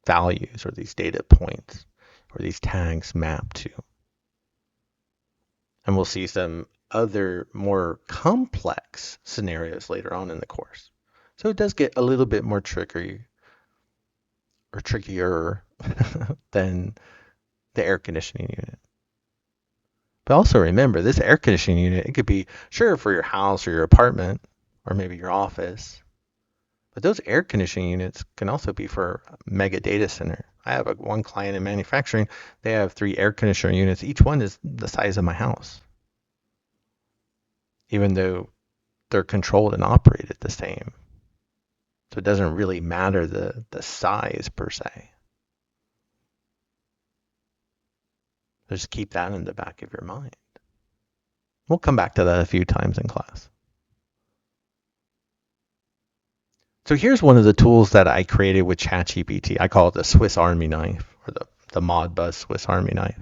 values or these data points or these tags map to. And we'll see some other more complex scenarios later on in the course. So it does get a little bit more tricky or trickier than the air conditioning unit. But also remember, this air conditioning unit, it could be, sure, for your house or your apartment, or maybe your office. But those air conditioning units can also be for a mega data center. I have one client in manufacturing, they have 3 air conditioner units. Each one is the size of my house. Even though they're controlled and operated the same. So it doesn't really matter the size per se. Just keep that in the back of your mind. We'll come back to that a few times in class. So here's one of the tools that I created with ChatGPT. I call it the Swiss Army knife, or the Modbus Swiss Army knife.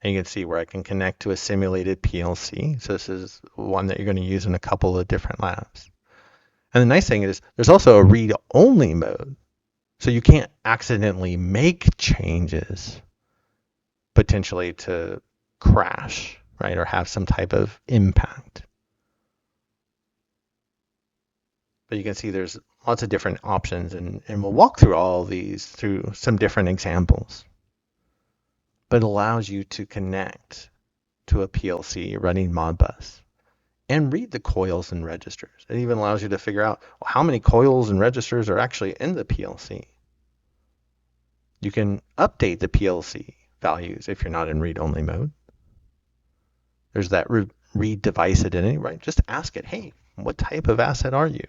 And you can see where I can connect to a simulated PLC. So this is one that you're going to use in a couple of different labs. And the nice thing is there's also a read-only mode. So you can't accidentally make changes potentially to crash, right, or have some type of impact. But you can see there's lots of different options, and we'll walk through all of these through some different examples. But it allows you to connect to a PLC running Modbus and read the coils and registers. It even allows you to figure out how many coils and registers are actually in the PLC. You can update the PLC values if you're not in read-only mode. There's that read device identity, right? Just ask it, hey, what type of asset are you?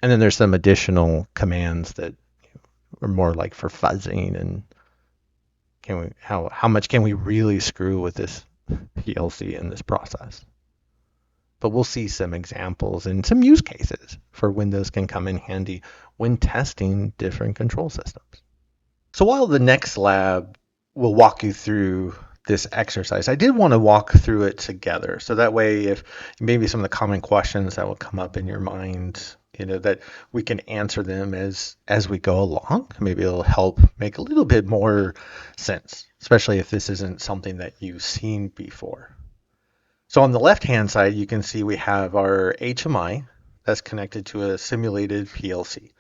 And then there's some additional commands that are more like for fuzzing and how much can we really screw with this PLC in this process. But we'll see some examples and some use cases for when those can come in handy when testing different control systems. So while the next lab will walk you through this exercise, I did want to walk through it together. So that way, if maybe some of the common questions that will come up in your mind that we can answer them as we go along. Maybe it'll help make a little bit more sense, especially if this isn't something that you've seen before. So on the left-hand side, you can see we have our HMI that's connected to a simulated PLC,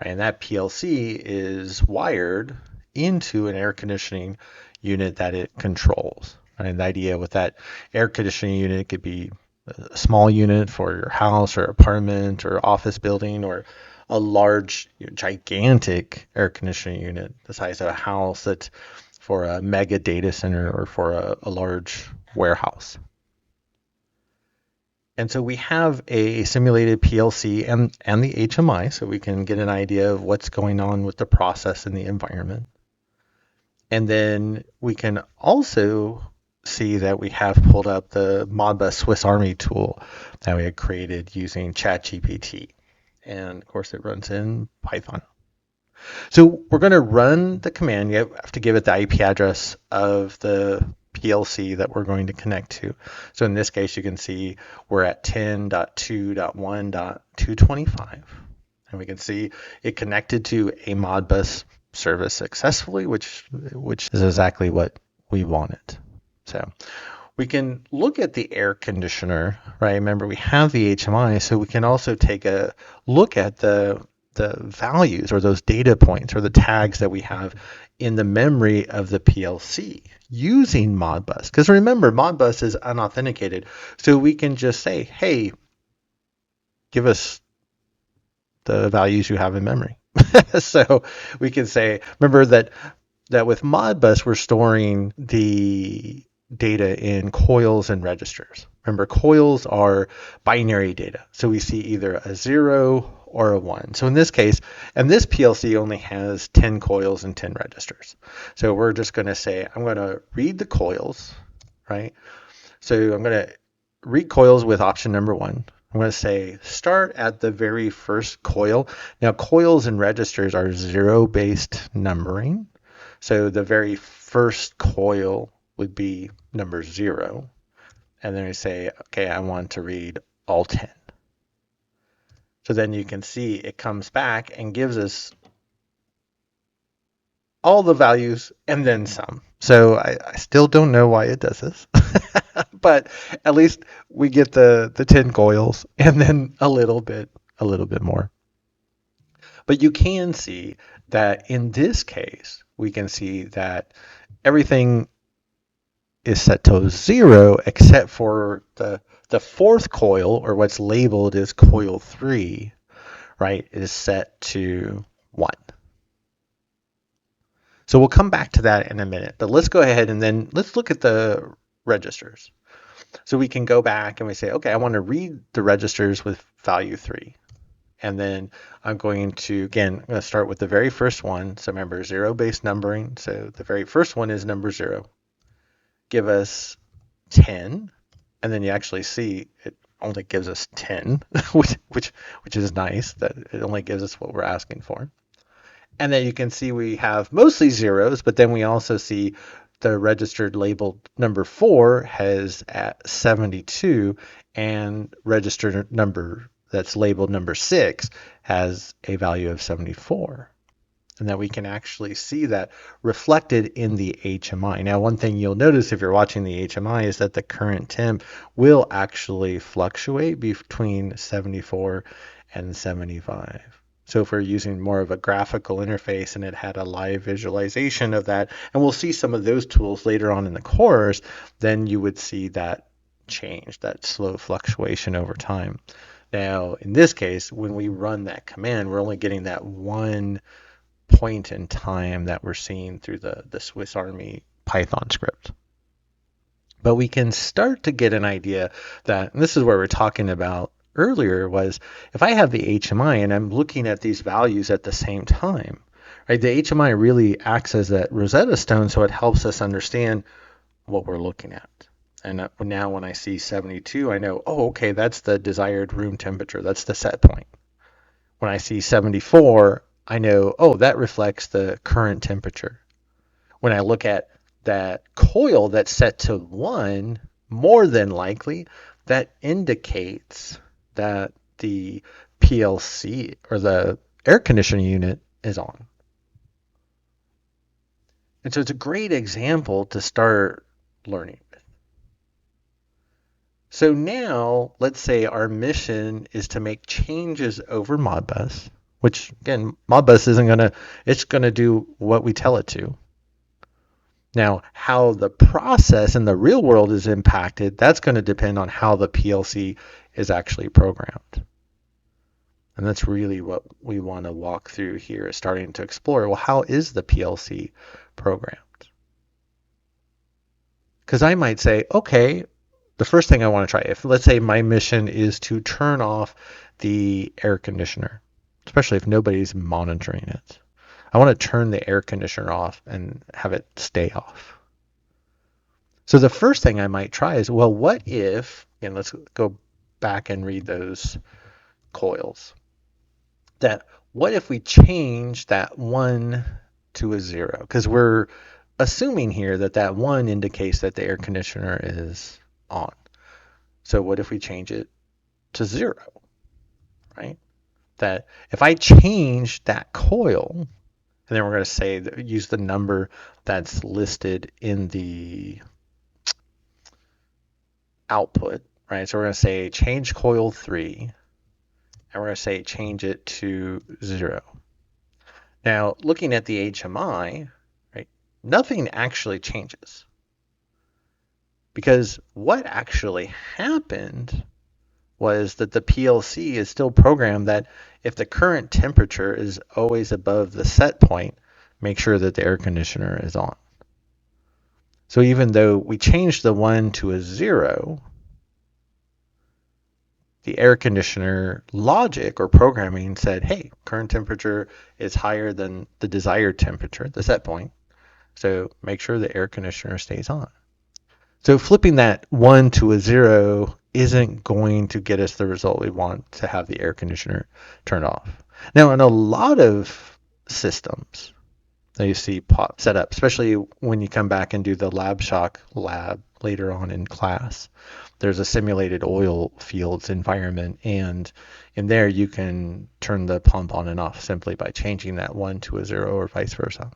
right? And that PLC is wired into an air conditioning unit that it controls. Right? And the idea with that air conditioning unit could be a small unit for your house or apartment or office building, or a large, gigantic air conditioning unit the size of a house that's for a mega data center or for a large warehouse. And so we have a simulated PLC and the HMI, so we can get an idea of what's going on with the process in the environment. And then we can also see that we have pulled up the Modbus Swiss Army tool that we had created using ChatGPT. And of course it runs in Python. So we're going to run the command. You have to give it the IP address of the PLC that we're going to connect to. So in this case, you can see we're at 10.2.1.225. And we can see it connected to a Modbus service successfully, which is exactly what we wanted. So we can look at the air conditioner, right? Remember, we have the HMI, so we can also take a look at the values or those data points or the tags that we have in the memory of the PLC using Modbus. Because remember, Modbus is unauthenticated, so we can just say, hey, give us the values you have in memory. So we can say, remember that with Modbus, we're storing the data in coils and registers. Remember, coils are binary data. So we see either a 0 or a 1. So in this case, and this PLC only has 10 coils and 10 registers. So we're just going to say, I'm going to read the coils, right? So I'm going to read coils with option number 1. I'm going to say start at the very first coil. Now, coils and registers are 0-based numbering. So the very first coil would be number 0. And then we say, okay, I want to read all 10. So then you can see it comes back and gives us all the values and then some. So I still don't know why it does this. But at least we get the 10 coils and then a little bit more. But you can see that in this case, we can see that everything is set to 0 except for the fourth coil, or what's labeled as coil 3, right, is set to 1. So we'll come back to that in a minute, but let's go ahead and then let's look at the registers. So we can go back and we say, okay, I want to read the registers with value 3. And then I'm going to start with the very first one. So remember, 0-based numbering. So the very first one is number 0. Give us 10. And then you actually see it only gives us 10, which is nice that it only gives us what we're asking for. And then you can see we have mostly zeros, but then we also see the registered labeled number 4 has at 72, and registered number that's labeled number 6 has a value of 74. And that we can actually see that reflected in the HMI. Now, one thing you'll notice if you're watching the HMI is that the current temp will actually fluctuate between 74 and 75. So if we're using more of a graphical interface and it had a live visualization of that, and we'll see some of those tools later on in the course, then you would see that change, that slow fluctuation over time. Now, in this case, when we run that command, we're only getting that one point in time that we're seeing through the Swiss Army Python script. But we can start to get an idea that, and this is where we're talking about earlier, was if I have the HMI and I'm looking at these values at the same time, right? The HMI really acts as that Rosetta Stone, so it helps us understand what we're looking at. And now when I see 72, I know, oh, okay, that's the desired room temperature. That's the set point. When I see 74, I know, oh, that reflects the current temperature. When I look at that coil that's set to 1, more than likely, that indicates that the PLC or the air conditioning unit is on. And so it's a great example to start learning with. So now, let's say our mission is to make changes over Modbus, which again, Modbus isn't it's gonna do what we tell it to. Now, how the process in the real world is impacted, that's going to depend on how the PLC is actually programmed. And that's really what we want to walk through here, is starting to explore, well, how is the PLC programmed? Because I might say, okay, the first thing I want to try, if let's say my mission is to turn off the air conditioner, especially if nobody's monitoring it, I want to turn the air conditioner off and have it stay off. So the first thing I might try is, well, what if, and let's go back and read those coils, that what if we change that 1 to a 0? Because we're assuming here that that 1 indicates that the air conditioner is on. So what if we change it to 0, right? That if I change that coil, and then we're going to say, use the number that's listed in the output, right? So we're going to say change coil 3, and we're going to say change it to 0. Now, looking at the HMI, right, nothing actually changes. Because what actually happened was that the PLC is still programmed that if the current temperature is always above the set point, make sure that the air conditioner is on. So even though we changed the 1 to a 0, the air conditioner logic or programming said, hey, current temperature is higher than the desired temperature, the set point, so make sure the air conditioner stays on. So flipping that 1 to a 0 isn't going to get us the result we want, to have the air conditioner turned off. Now, in a lot of systems that you see set up, especially when you come back and do the LabShock lab later on in class, there's a simulated oil fields environment, and in there you can turn the pump on and off simply by changing that 1 to a 0 or vice versa.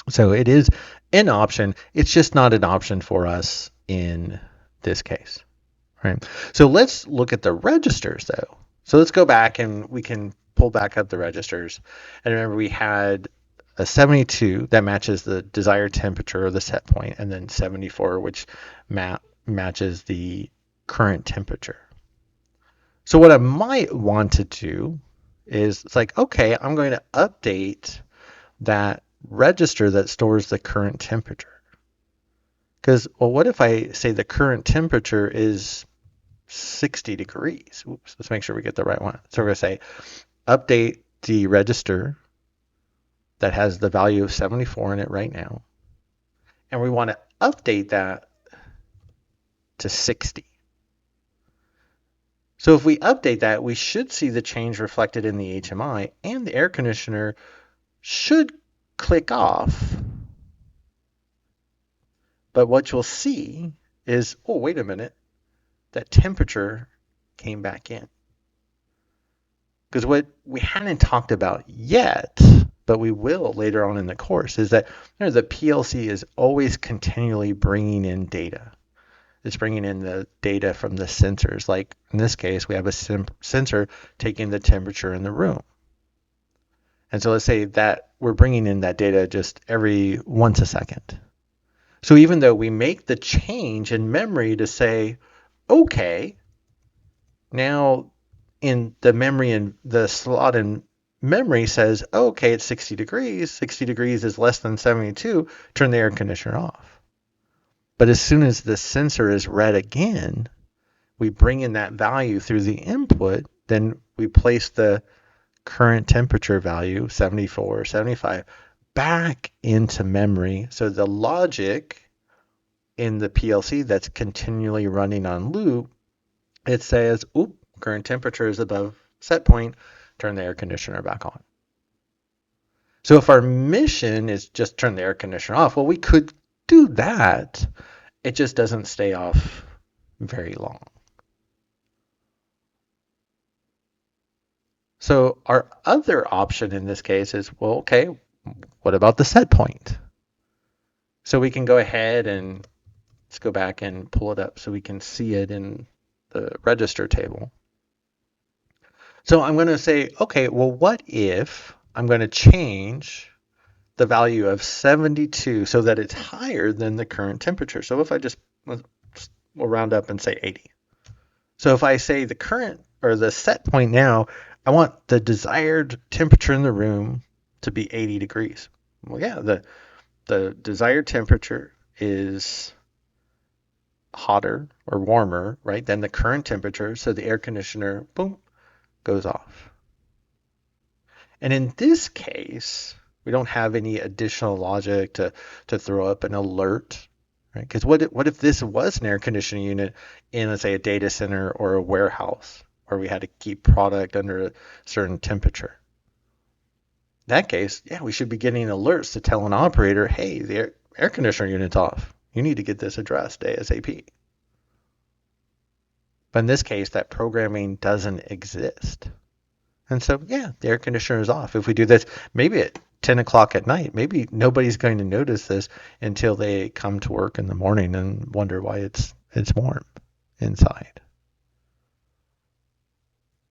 So it is an option. It's just not an option for us in this case, right? So let's look at the registers though. So let's go back and we can pull back up the registers. And remember, we had a 72 that matches the desired temperature or the set point, and then 74, which matches the current temperature. So what I might want to do is, it's like, okay, I'm going to update that register that stores the current temperature. Because, well, what if I say the current temperature is 60 degrees? Oops, let's make sure we get the right one. So we're going to say update the register that has the value of 74 in it right now. And we want to update that to 60. So if we update that, we should see the change reflected in the HMI, and the air conditioner should click off. But what you'll see is, oh, wait a minute, that temperature came back in. Because what we hadn't talked about yet, but we will later on in the course, is that the PLC is always continually bringing in data. It's bringing in the data from the sensors. Like in this case, we have a sensor taking the temperature in the room. And so let's say that we're bringing in that data just every once a second. So even though we make the change in memory to say, okay, now in the memory and the slot in memory says, okay, it's 60 degrees. 60 degrees is less than 72. Turn the air conditioner off. But as soon as the sensor is read again, we bring in that value through the input. Then we place the current temperature value, 74 or 75, back into memory. So the logic in the PLC that's continually running on loop, it says, oop, current temperature is above set point, turn the air conditioner back on. So if our mission is just turn the air conditioner off, well, we could do that. It just doesn't stay off very long. So our other option in this case is, well, okay, what about the set point? So we can go ahead and let's go back and pull it up so we can see it in the register table. So I'm going to say, okay, well, what if I'm going to change the value of 72 so that it's higher than the current temperature? So if I just, we'll round up and say 80. So if I say the current or the set point now, I want the desired temperature in the room to be 80 degrees. Well, yeah, the desired temperature is hotter or warmer, right, than the current temperature. So the air conditioner, boom, goes off. And in this case, we don't have any additional logic to throw up an alert, right? Because what if this was an air conditioning unit in, let's say, a data center or a warehouse where we had to keep product under a certain temperature? In that case, yeah, we should be getting alerts to tell an operator, hey, the air conditioner unit's off. You need to get this addressed ASAP. But in this case, that programming doesn't exist. And so, yeah, the air conditioner is off. If we do this, maybe at 10 o'clock at night, maybe nobody's going to notice this until they come to work in the morning and wonder why it's warm inside.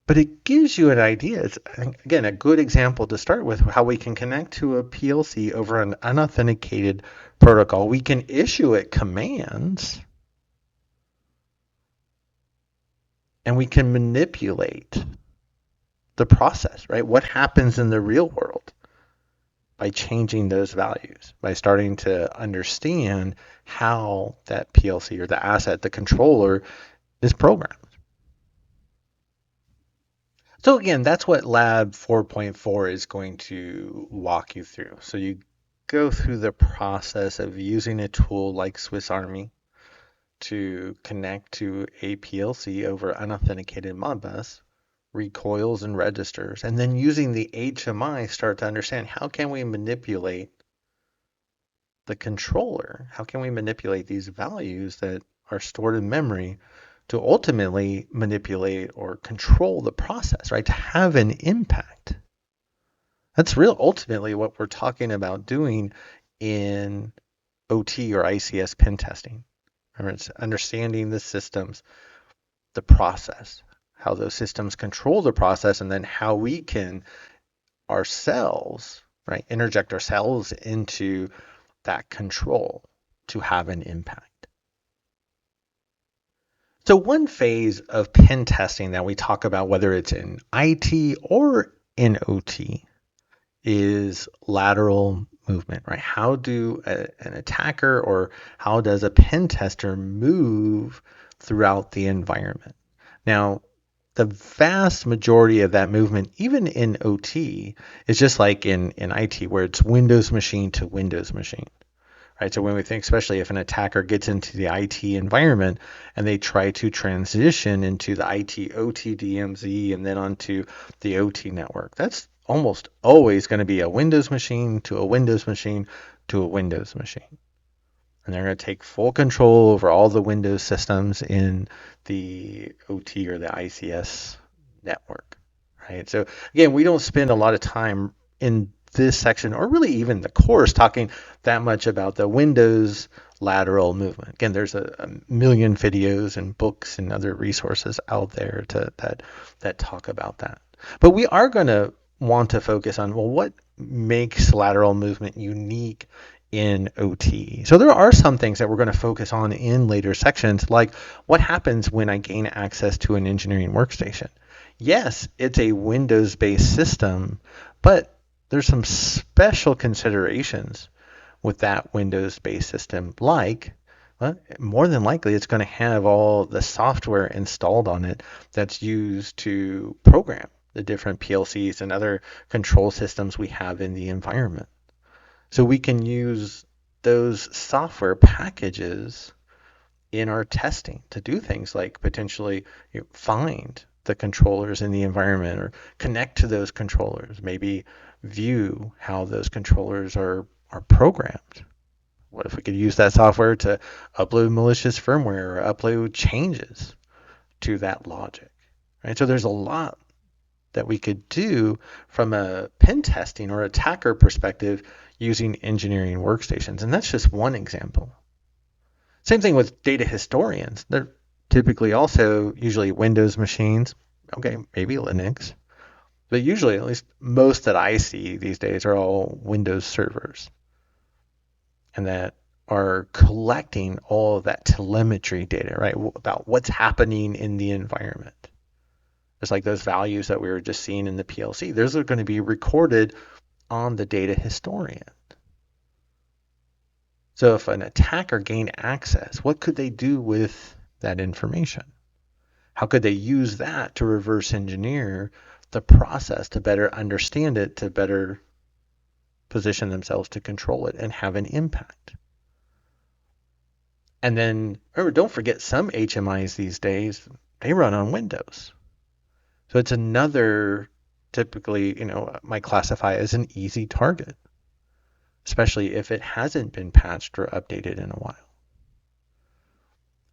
But it gives you an idea. It's, again, a good example to start with how we can connect to a PLC over an unauthenticated protocol. We can issue it commands, and we can manipulate the process, right? What happens in the real world by changing those values, by starting to understand how that PLC or the asset, the controller, is programmed. So again, that's what Lab 4.4 is going to walk you through. So you go through the process of using a tool like Swiss Army to connect to a PLC over unauthenticated Modbus, recoils and registers, and then using the HMI start to understand how can we manipulate the controller? How can we manipulate these values that are stored in memory to ultimately manipulate or control the process, right? To have an impact. That's real ultimately what we're talking about doing in OT or ICS pen testing. Remember, it's understanding the systems, the process, how those systems control the process, and then how we can ourselves, right, interject ourselves into that control to have an impact. So one phase of pen testing that we talk about, whether it's in IT or in OT, is lateral movement, right? How do an attacker or how does a pen tester move throughout the environment? Now, the vast majority of that movement, even in OT, is just like in IT, where it's Windows machine to Windows machine. Right, so when we think, especially if an attacker gets into the IT environment and they try to transition into the IT OT DMZ and then onto the OT network, that's almost always going to be a Windows machine to a Windows machine to a Windows machine. And they're going to take full control over all the Windows systems in the OT or the ICS network. Right, so again, we don't spend a lot of time in this section, or really even the course, talking that much about the Windows lateral movement. Again, there's a million videos and books and other resources out there that talk about that. But we are going to want to focus on, well, what makes lateral movement unique in OT? So there are some things that we're going to focus on in later sections, like what happens when I gain access to an engineering workstation. Yes, it's a Windows-based system, but there's some special considerations with that Windows-based system, like, well, more than likely it's going to have all the software installed on it that's used to program the different PLCs and other control systems we have in the environment. So we can use those software packages in our testing to do things like potentially find the controllers in the environment or connect to those controllers, maybe view how those controllers are programmed. What if we could use that software to upload malicious firmware or upload changes to that logic, right? So there's a lot that we could do from a pen testing or attacker perspective using engineering workstations. And that's just one example. Same thing with data historians. They're typically also usually Windows machines, okay, maybe Linux, but usually, at least most that I see these days, are all Windows servers, and that are collecting all of that telemetry data, right, about what's happening in the environment. It's like those values that we were just seeing in the PLC. Those are going to be recorded on the data historian. So if an attacker gained access, what could they do with that information? How could they use that to reverse engineer the process to better understand it, to better position themselves to control it and have an impact? And then, don't forget, some HMIs these days, they run on Windows. So it's another, typically, might classify as an easy target, especially if it hasn't been patched or updated in a while.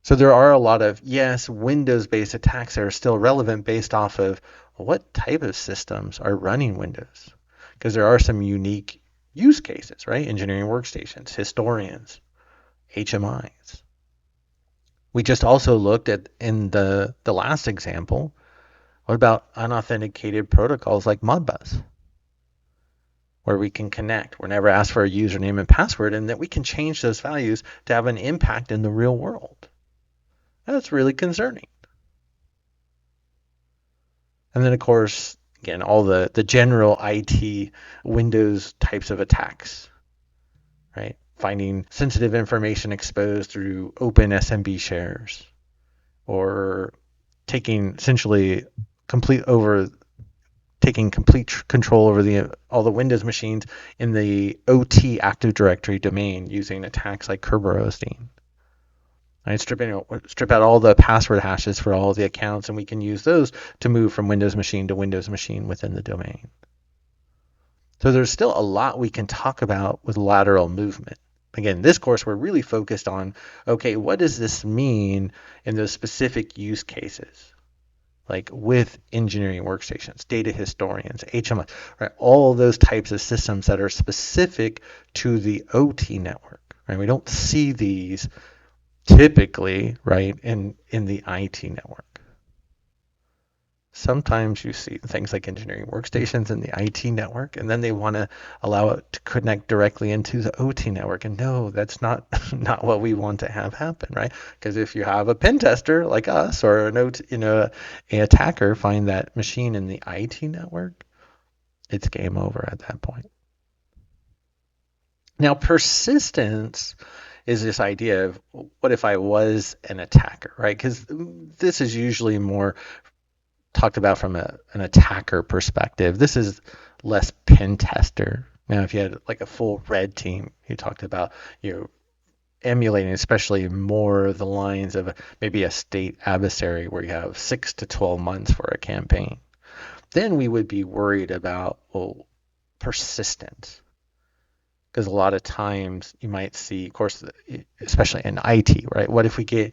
So there are a lot of, yes, Windows-based attacks that are still relevant based off of what type of systems are running Windows. Because there are some unique use cases, right? Engineering workstations, historians, HMIs. We just also looked at, in the last example, what about unauthenticated protocols like Modbus, where we can connect. We're never asked for a username and password, and that we can change those values to have an impact in the real world. That's really concerning. And then, of course, again, all the general IT Windows types of attacks, right? Finding sensitive information exposed through open SMB shares, or taking complete control over all the Windows machines in the OT Active Directory domain using attacks like Kerberostein. I strip out all the password hashes for all the accounts, and we can use those to move from Windows machine to Windows machine within the domain. So there's still a lot we can talk about with lateral movement. Again, this course, we're really focused on, okay, what does this mean in those specific use cases? Like with engineering workstations, data historians, HMIs, right? All those types of systems that are specific to the OT network, right? We don't see these typically, right, in the IT network. Sometimes you see things like engineering workstations in the IT network, and then they want to allow it to connect directly into the OT network. And no, that's not what we want to have happen, right? Because if you have a pen tester like us, or an attacker find that machine in the IT network, it's game over at that point. Now, persistence is this idea of, what if I was an attacker, right? Because this is usually more talked about from an attacker perspective. This is less pen tester. Now, if you had like a full red team, you talked about emulating, especially more the lines of maybe a state adversary where you have 6 to 12 months for a campaign. Then we would be worried about, persistence. Because a lot of times you might see, of course, especially in IT, right? What if we gain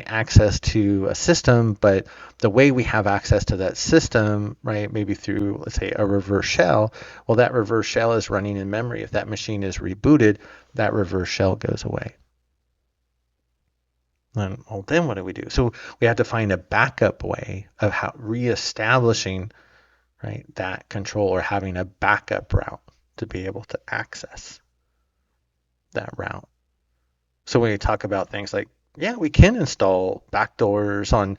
access to a system, but the way we have access to that system, right, maybe through, let's say, a reverse shell, well, that reverse shell is running in memory. If that machine is rebooted, that reverse shell goes away. And, then what do we do? So we have to find a backup way of how reestablishing, right, that control, or having a backup route to be able to access that route. So when you talk about things like, we can install backdoors on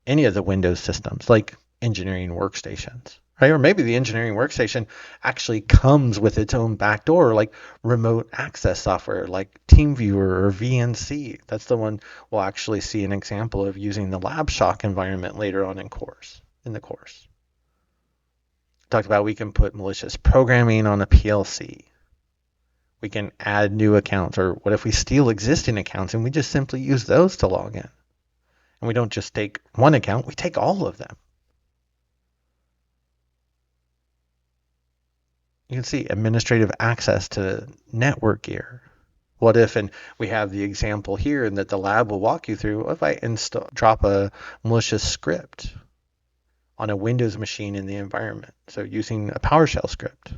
any of the Windows systems, like engineering workstations, right? Or maybe the engineering workstation actually comes with its own backdoor, like remote access software, like TeamViewer or VNC. That's the one we'll actually see an example of using the LabShock environment later on in the course. Talked about we can put malicious programming on a PLC. We can add new accounts, or what if we steal existing accounts and we just simply use those to log in? And we don't just take one account, we take all of them. You can see administrative access to network gear. What if, and we have the example here, and that the lab will walk you through, if I drop a malicious script on a Windows machine in the environment. So using a PowerShell script.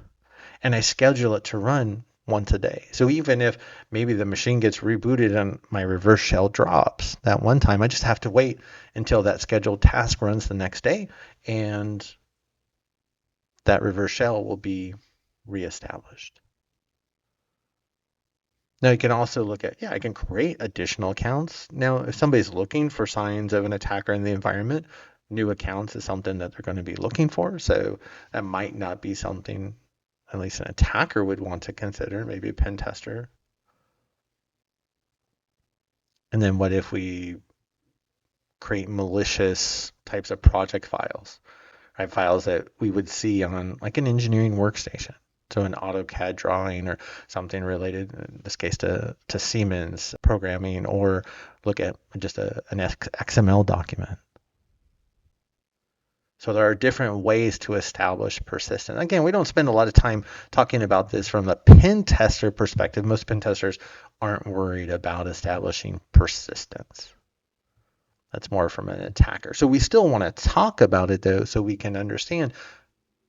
And I schedule it to run once a day. So even if maybe the machine gets rebooted and my reverse shell drops that one time, I just have to wait until that scheduled task runs the next day, and that reverse shell will be reestablished. Now you can also look at, I can create additional accounts. Now, if somebody's looking for signs of an attacker in the environment, new accounts is something that they're going to be looking for. So that might not be something at least an attacker would want to consider, maybe a pen tester. And then what if we create malicious types of project files, right? Files that we would see on like an engineering workstation. So an AutoCAD drawing or something related, in this case to Siemens programming, or look at just an XML document. So there are different ways to establish persistence. Again, we don't spend a lot of time talking about this from a pen tester perspective. Most pen testers aren't worried about establishing persistence. That's more from an attacker. So we still want to talk about it though, so we can understand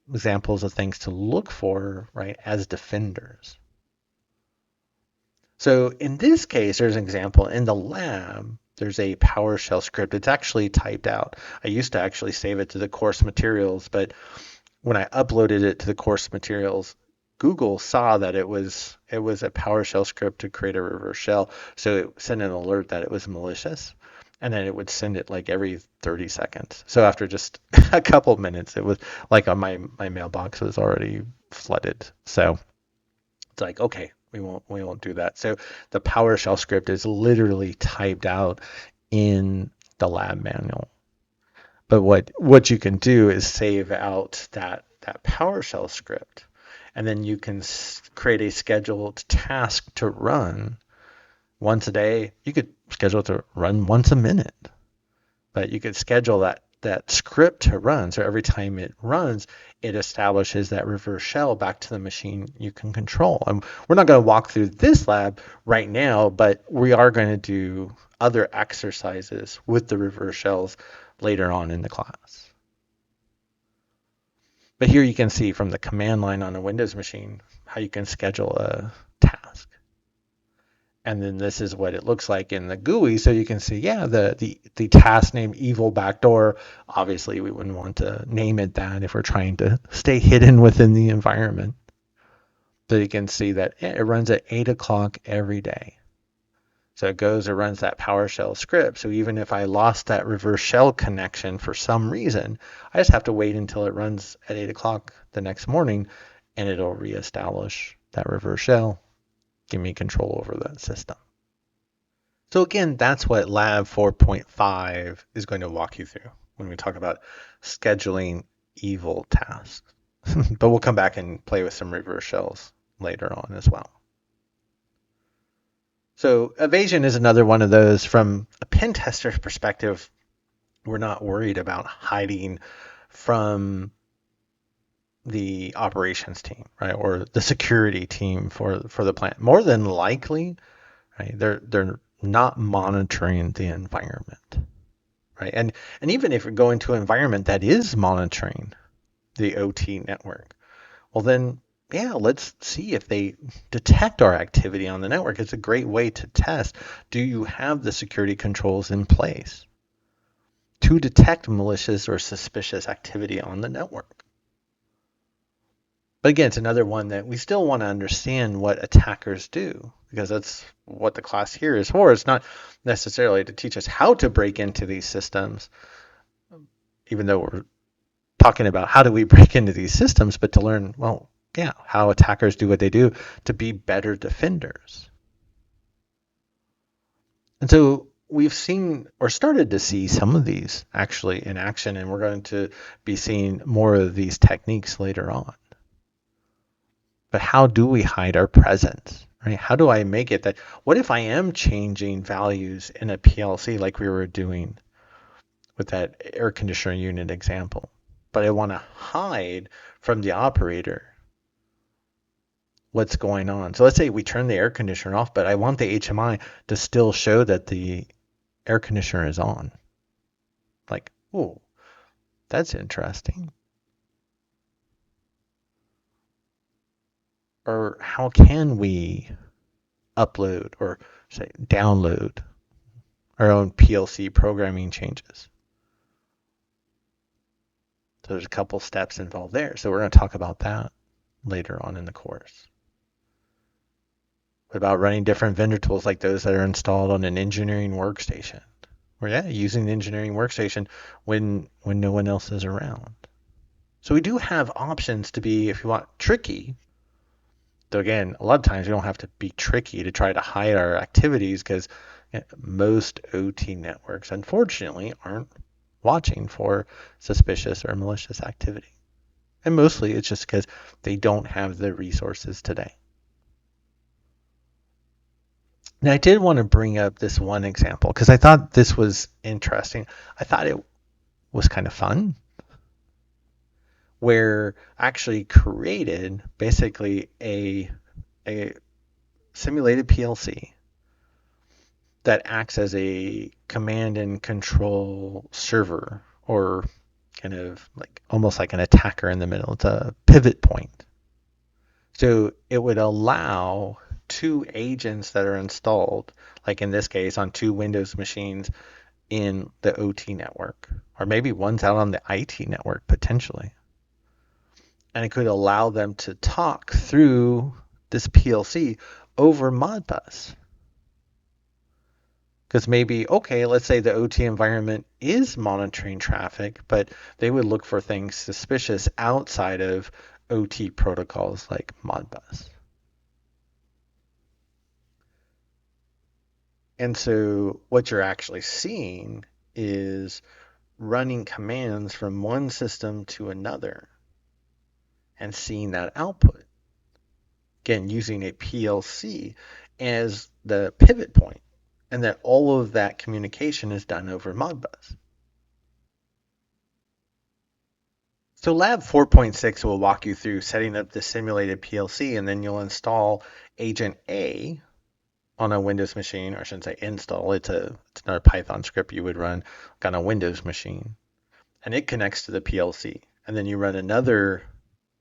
examples of things to look for, right, as defenders. So in this case, there's an example in the lab. There's a PowerShell script. It's actually typed out. I used to actually save it to the course materials, but when I uploaded it to the course materials, Google saw that it was a PowerShell script to create a reverse shell. So it sent an alert that it was malicious, and then it would send it like every 30 seconds. So after just a couple minutes, it was like on my mailbox was already flooded. So it's like, okay, we won't do that. So the PowerShell script is literally typed out in the lab manual. But what you can do is save out that PowerShell script, and then you can create a scheduled task to run once a day. You could schedule it to run once a minute, but you could schedule that script to run. So every time it runs, it establishes that reverse shell back to the machine you can control. And we're not going to walk through this lab right now, but we are going to do other exercises with the reverse shells later on in the class. But here you can see from the command line on a Windows machine how you can schedule a task. And then this is what it looks like in the GUI. So you can see, the task name evil backdoor. Obviously, we wouldn't want to name it that if we're trying to stay hidden within the environment. So you can see that it runs at 8 o'clock every day. So it goes and runs that PowerShell script. So even if I lost that reverse shell connection for some reason, I just have to wait until it runs at 8 o'clock the next morning, and it'll reestablish that reverse shell. Give me control over that system. So again, that's what Lab 4.5 is going to walk you through when we talk about scheduling evil tasks. But we'll come back and play with some reverse shells later on as well. So Evasion is another one of those. From a pen tester's perspective, we're not worried about hiding from the operations team, right, or the security team for the plant. More than likely, right, they're not monitoring the environment, right? And even if you're going to an environment that is monitoring the OT network, well then, let's see if they detect our activity on the network. It's a great way to test. Do you have the security controls in place to detect malicious or suspicious activity on the network? But again, it's another one that we still want to understand what attackers do, because that's what the class here is for. It's not necessarily to teach us how to break into these systems, even though we're talking about how do we break into these systems, but to learn, how attackers do what they do to be better defenders. And so we've seen or started to see some of these actually in action, and we're going to be seeing more of these techniques later on. But how do we hide our presence, right? How do I make it that, what if I am changing values in a PLC like we were doing with that air conditioner unit example, but I want to hide from the operator what's going on? So let's say we turn the air conditioner off, but I want the HMI to still show that the air conditioner is on. Like, That's interesting. Or how can we upload or say download our own PLC programming changes? So there's a couple steps involved there. So we're going to talk about that later on in the course. What about running different vendor tools like those that are installed on an engineering workstation? Or using the engineering workstation when no one else is around. So we do have options to be, if you want, tricky. So again, a lot of times we don't have to be tricky to try to hide our activities because most OT networks, unfortunately, aren't watching for suspicious or malicious activity. And mostly it's just because they don't have the resources today. Now, I did want to bring up this one example because I thought this was interesting. I thought it was kind of fun, where I actually created basically a simulated PLC that acts as a command and control server, or kind of like almost like an attacker in the middle. It's a pivot point. So it would allow two agents that are installed, like in this case on two Windows machines in the OT network, or maybe one's out on the IT network potentially. And it could allow them to talk through this PLC over Modbus. Because maybe, okay, let's say the OT environment is monitoring traffic, but they would look for things suspicious outside of OT protocols like Modbus. And so what you're actually seeing is running commands from one system to another and seeing that output. Again, using a PLC as the pivot point, and that all of that communication is done over Modbus. So Lab 4.6 will walk you through setting up the simulated PLC, and then you'll install Agent A on a Windows machine, or I shouldn't say install, it's another Python script you would run on a Windows machine. And it connects to the PLC. And then you run another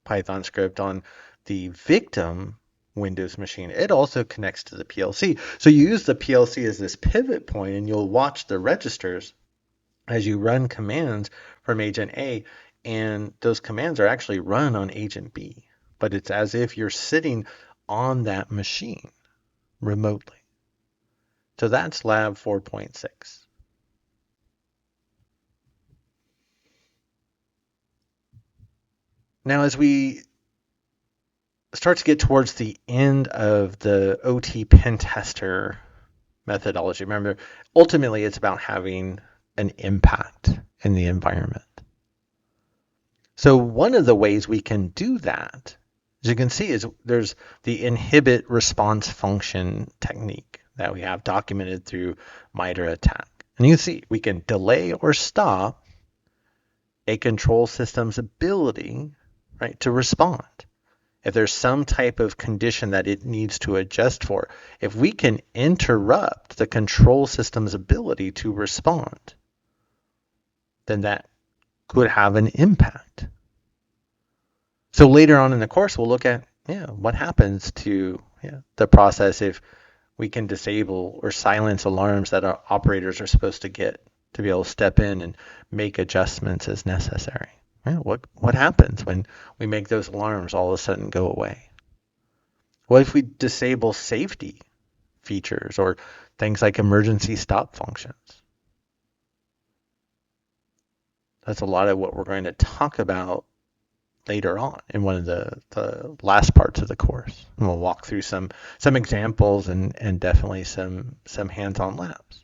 Python script on the victim Windows machine. It also connects to the PLC. So you use the PLC as this pivot point, and you'll watch the registers as you run commands from Agent A, and those commands are actually run on Agent B. But it's as if you're sitting on that machine remotely. So that's Lab 4.6. Now, as we start to get towards the end of the OT pen tester methodology, remember, ultimately it's about having an impact in the environment. So one of the ways we can do that, as you can see, is there's the Inhibit response function technique that we have documented through MITRE ATT&CK. And you can see we can delay or stop a control system's ability, right, to respond. If there's some type of condition that it needs to adjust for, if we can interrupt the control system's ability to respond, then that could have an impact. So later on in the course, we'll look at what happens to the process if we can disable or silence alarms that our operators are supposed to get to be able to step in and make adjustments as necessary. What happens when we make those alarms all of a sudden go away? What if we disable safety features or things like emergency stop functions? That's a lot of what we're going to talk about later on in one of the last parts of the course. And we'll walk through some examples and definitely some hands-on labs.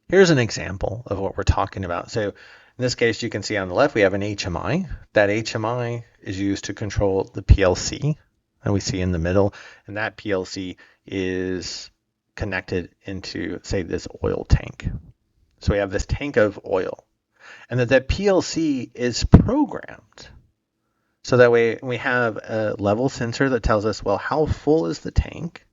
Here's an example of what we're talking about. So in this case, you can see on the left, we have an HMI. That HMI is used to control the PLC that we see in the middle. And that PLC is connected into, say, this oil tank. So we have this tank of oil. And that PLC is programmed. So that way we have a level sensor that tells us, well, how full is the tank?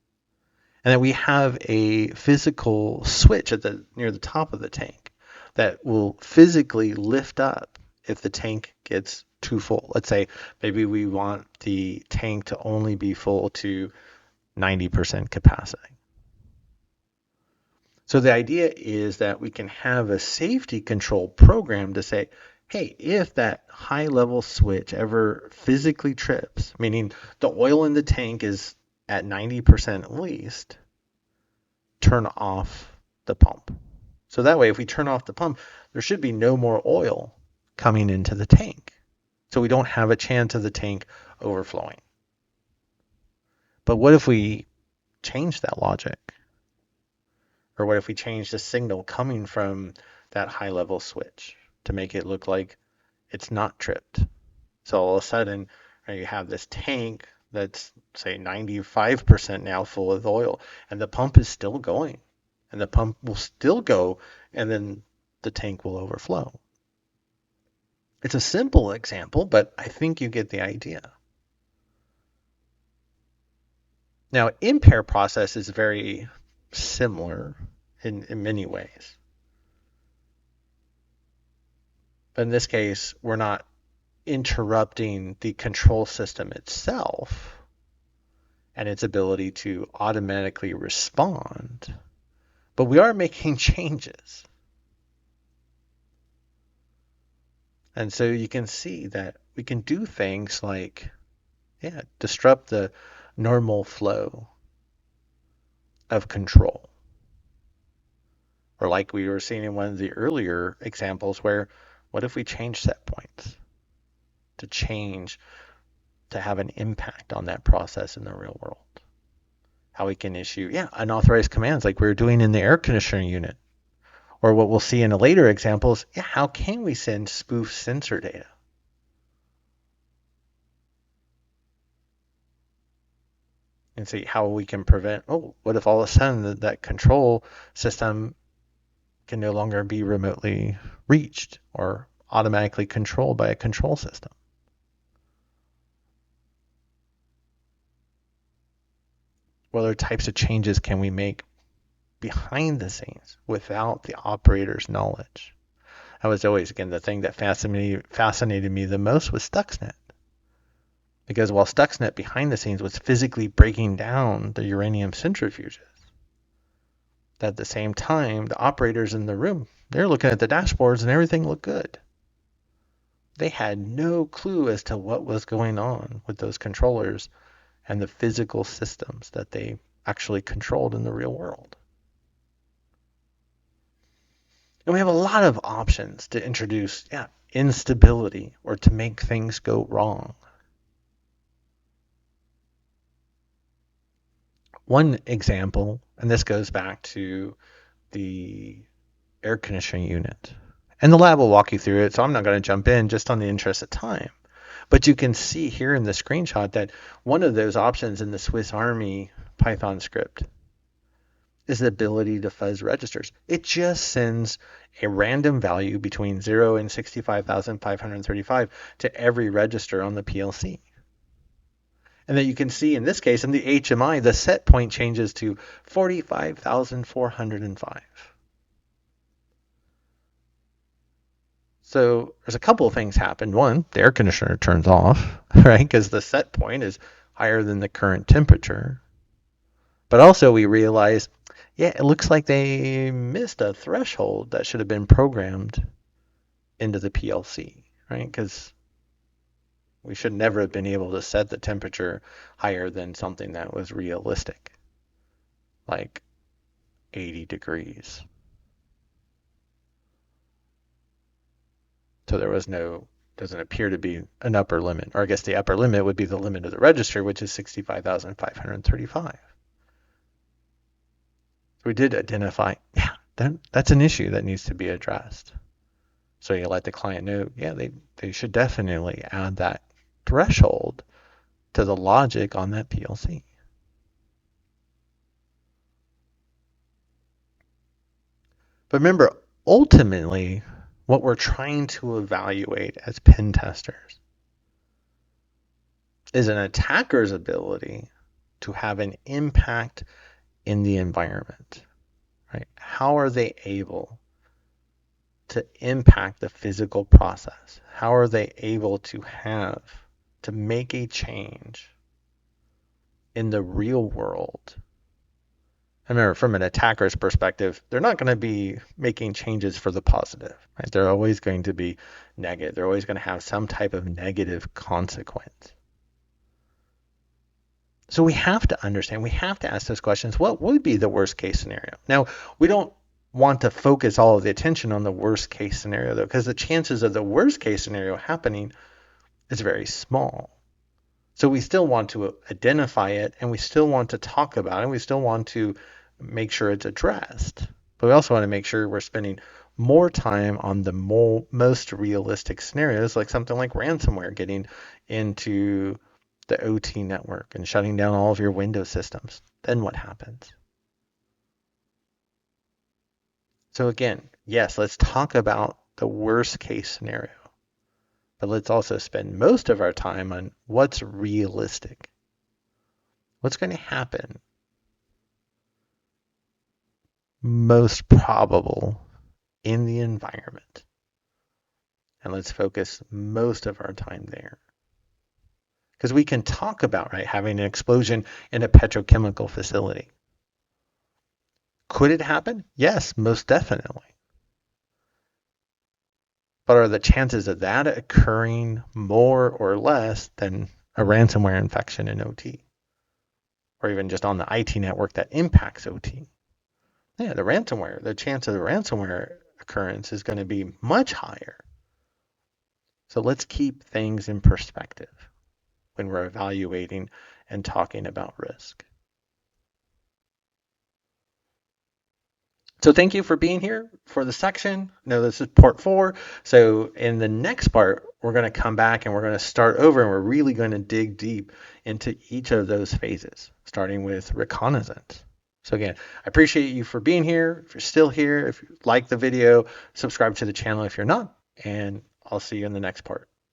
And then we have a physical switch near the top of the tank that will physically lift up if the tank gets too full. Let's say maybe we want the tank to only be full to 90% capacity. So the idea is that we can have a safety control program to say, hey, if that high level switch ever physically trips, meaning the oil in the tank is at 90% at least, turn off the pump. So that way, if we turn off the pump, there should be no more oil coming into the tank. So we don't have a chance of the tank overflowing. But what if we change that logic? Or what if we change the signal coming from that high level switch to make it look like it's not tripped? So all of a sudden, you have this tank that's, say, 95% now full of oil, and the pump is still going. And the pump will still go, and then the tank will overflow. It's a simple example, but I think you get the idea. Now, Impair process is very similar in many ways. But in this case, we're not interrupting the control system itself and its ability to automatically respond, but we are making changes. And so you can see that we can do things like, disrupt the normal flow of control. Or like we were seeing in one of the earlier examples where, what if we change set points to have an impact on that process in the real world? How we can issue, unauthorized commands like we were doing in the air conditioning unit. Or what we'll see in a later example is, how can we send spoof sensor data? And see how we can prevent, what if all of a sudden that control system can no longer be remotely reached or automatically controlled by a control system? What other types of changes can we make behind the scenes without the operator's knowledge? That was always, again, the thing that fascinated me the most was Stuxnet. Because while Stuxnet behind the scenes was physically breaking down the uranium centrifuges, at the same time, the operators in the room, they're looking at the dashboards and everything looked good. They had no clue as to what was going on with those controllers and the physical systems that they actually controlled in the real world. And we have a lot of options to introduce instability or to make things go wrong. One example, and this goes back to the air conditioning unit. And the lab will walk you through it, so I'm not going to jump in just on the interest of time. But you can see here in the screenshot that one of those options in the Swiss Army Python script is the ability to fuzz registers. It just sends a random value between 0 and 65,535 to every register on the PLC. And then you can see in this case, in the HMI, the set point changes to 45,405. So there's a couple of things happen. One, the air conditioner turns off, right? Because the set point is higher than the current temperature. But also we realize, it looks like they missed a threshold that should have been programmed into the PLC, right? Because we should never have been able to set the temperature higher than something that was realistic, like 80 degrees. So there was doesn't appear to be an upper limit, or I guess the upper limit would be the limit of the register, which is 65,535. We did identify, that's an issue that needs to be addressed. So you let the client know, they should definitely add that threshold to the logic on that PLC. But remember, ultimately, what we're trying to evaluate as pen testers is an attacker's ability to have an impact in the environment, right? How are they able to impact the physical process? How are they able to make a change in the real world? I remember from an attacker's perspective, they're not going to be making changes for the positive, right? They're always going to be negative. They're always going to have some type of negative consequence. So we have to understand, we have to ask those questions. What would be the worst case scenario? Now, we don't want to focus all of the attention on the worst case scenario, though, because the chances of the worst case scenario happening is very small. So we still want to identify it, and we still want to talk about it. We still want to make sure it's addressed. But we also want to make sure we're spending more time on the most realistic scenarios, like something like ransomware getting into the OT network and shutting down all of your Windows systems. Then what happens? So again, yes, let's talk about the worst case scenario, but let's also spend most of our time on what's realistic. What's going to happen? Most probable in the environment. And let's focus most of our time there. Because we can talk about, right, having an explosion in a petrochemical facility. Could it happen? Yes, most definitely. But are the chances of that occurring more or less than a ransomware infection in OT? Or even just on the IT network that impacts OT? Yeah, the chance of the ransomware occurrence is going to be much higher. So let's keep things in perspective when we're evaluating and talking about risk. So thank you for being here for the section. Now this is part 4. So in the next part, we're going to come back and we're going to start over, and we're really going to dig deep into each of those phases, starting with reconnaissance. So again, I appreciate you for being here. If you're still here, if you like the video, subscribe to the channel if you're not, and I'll see you in the next part.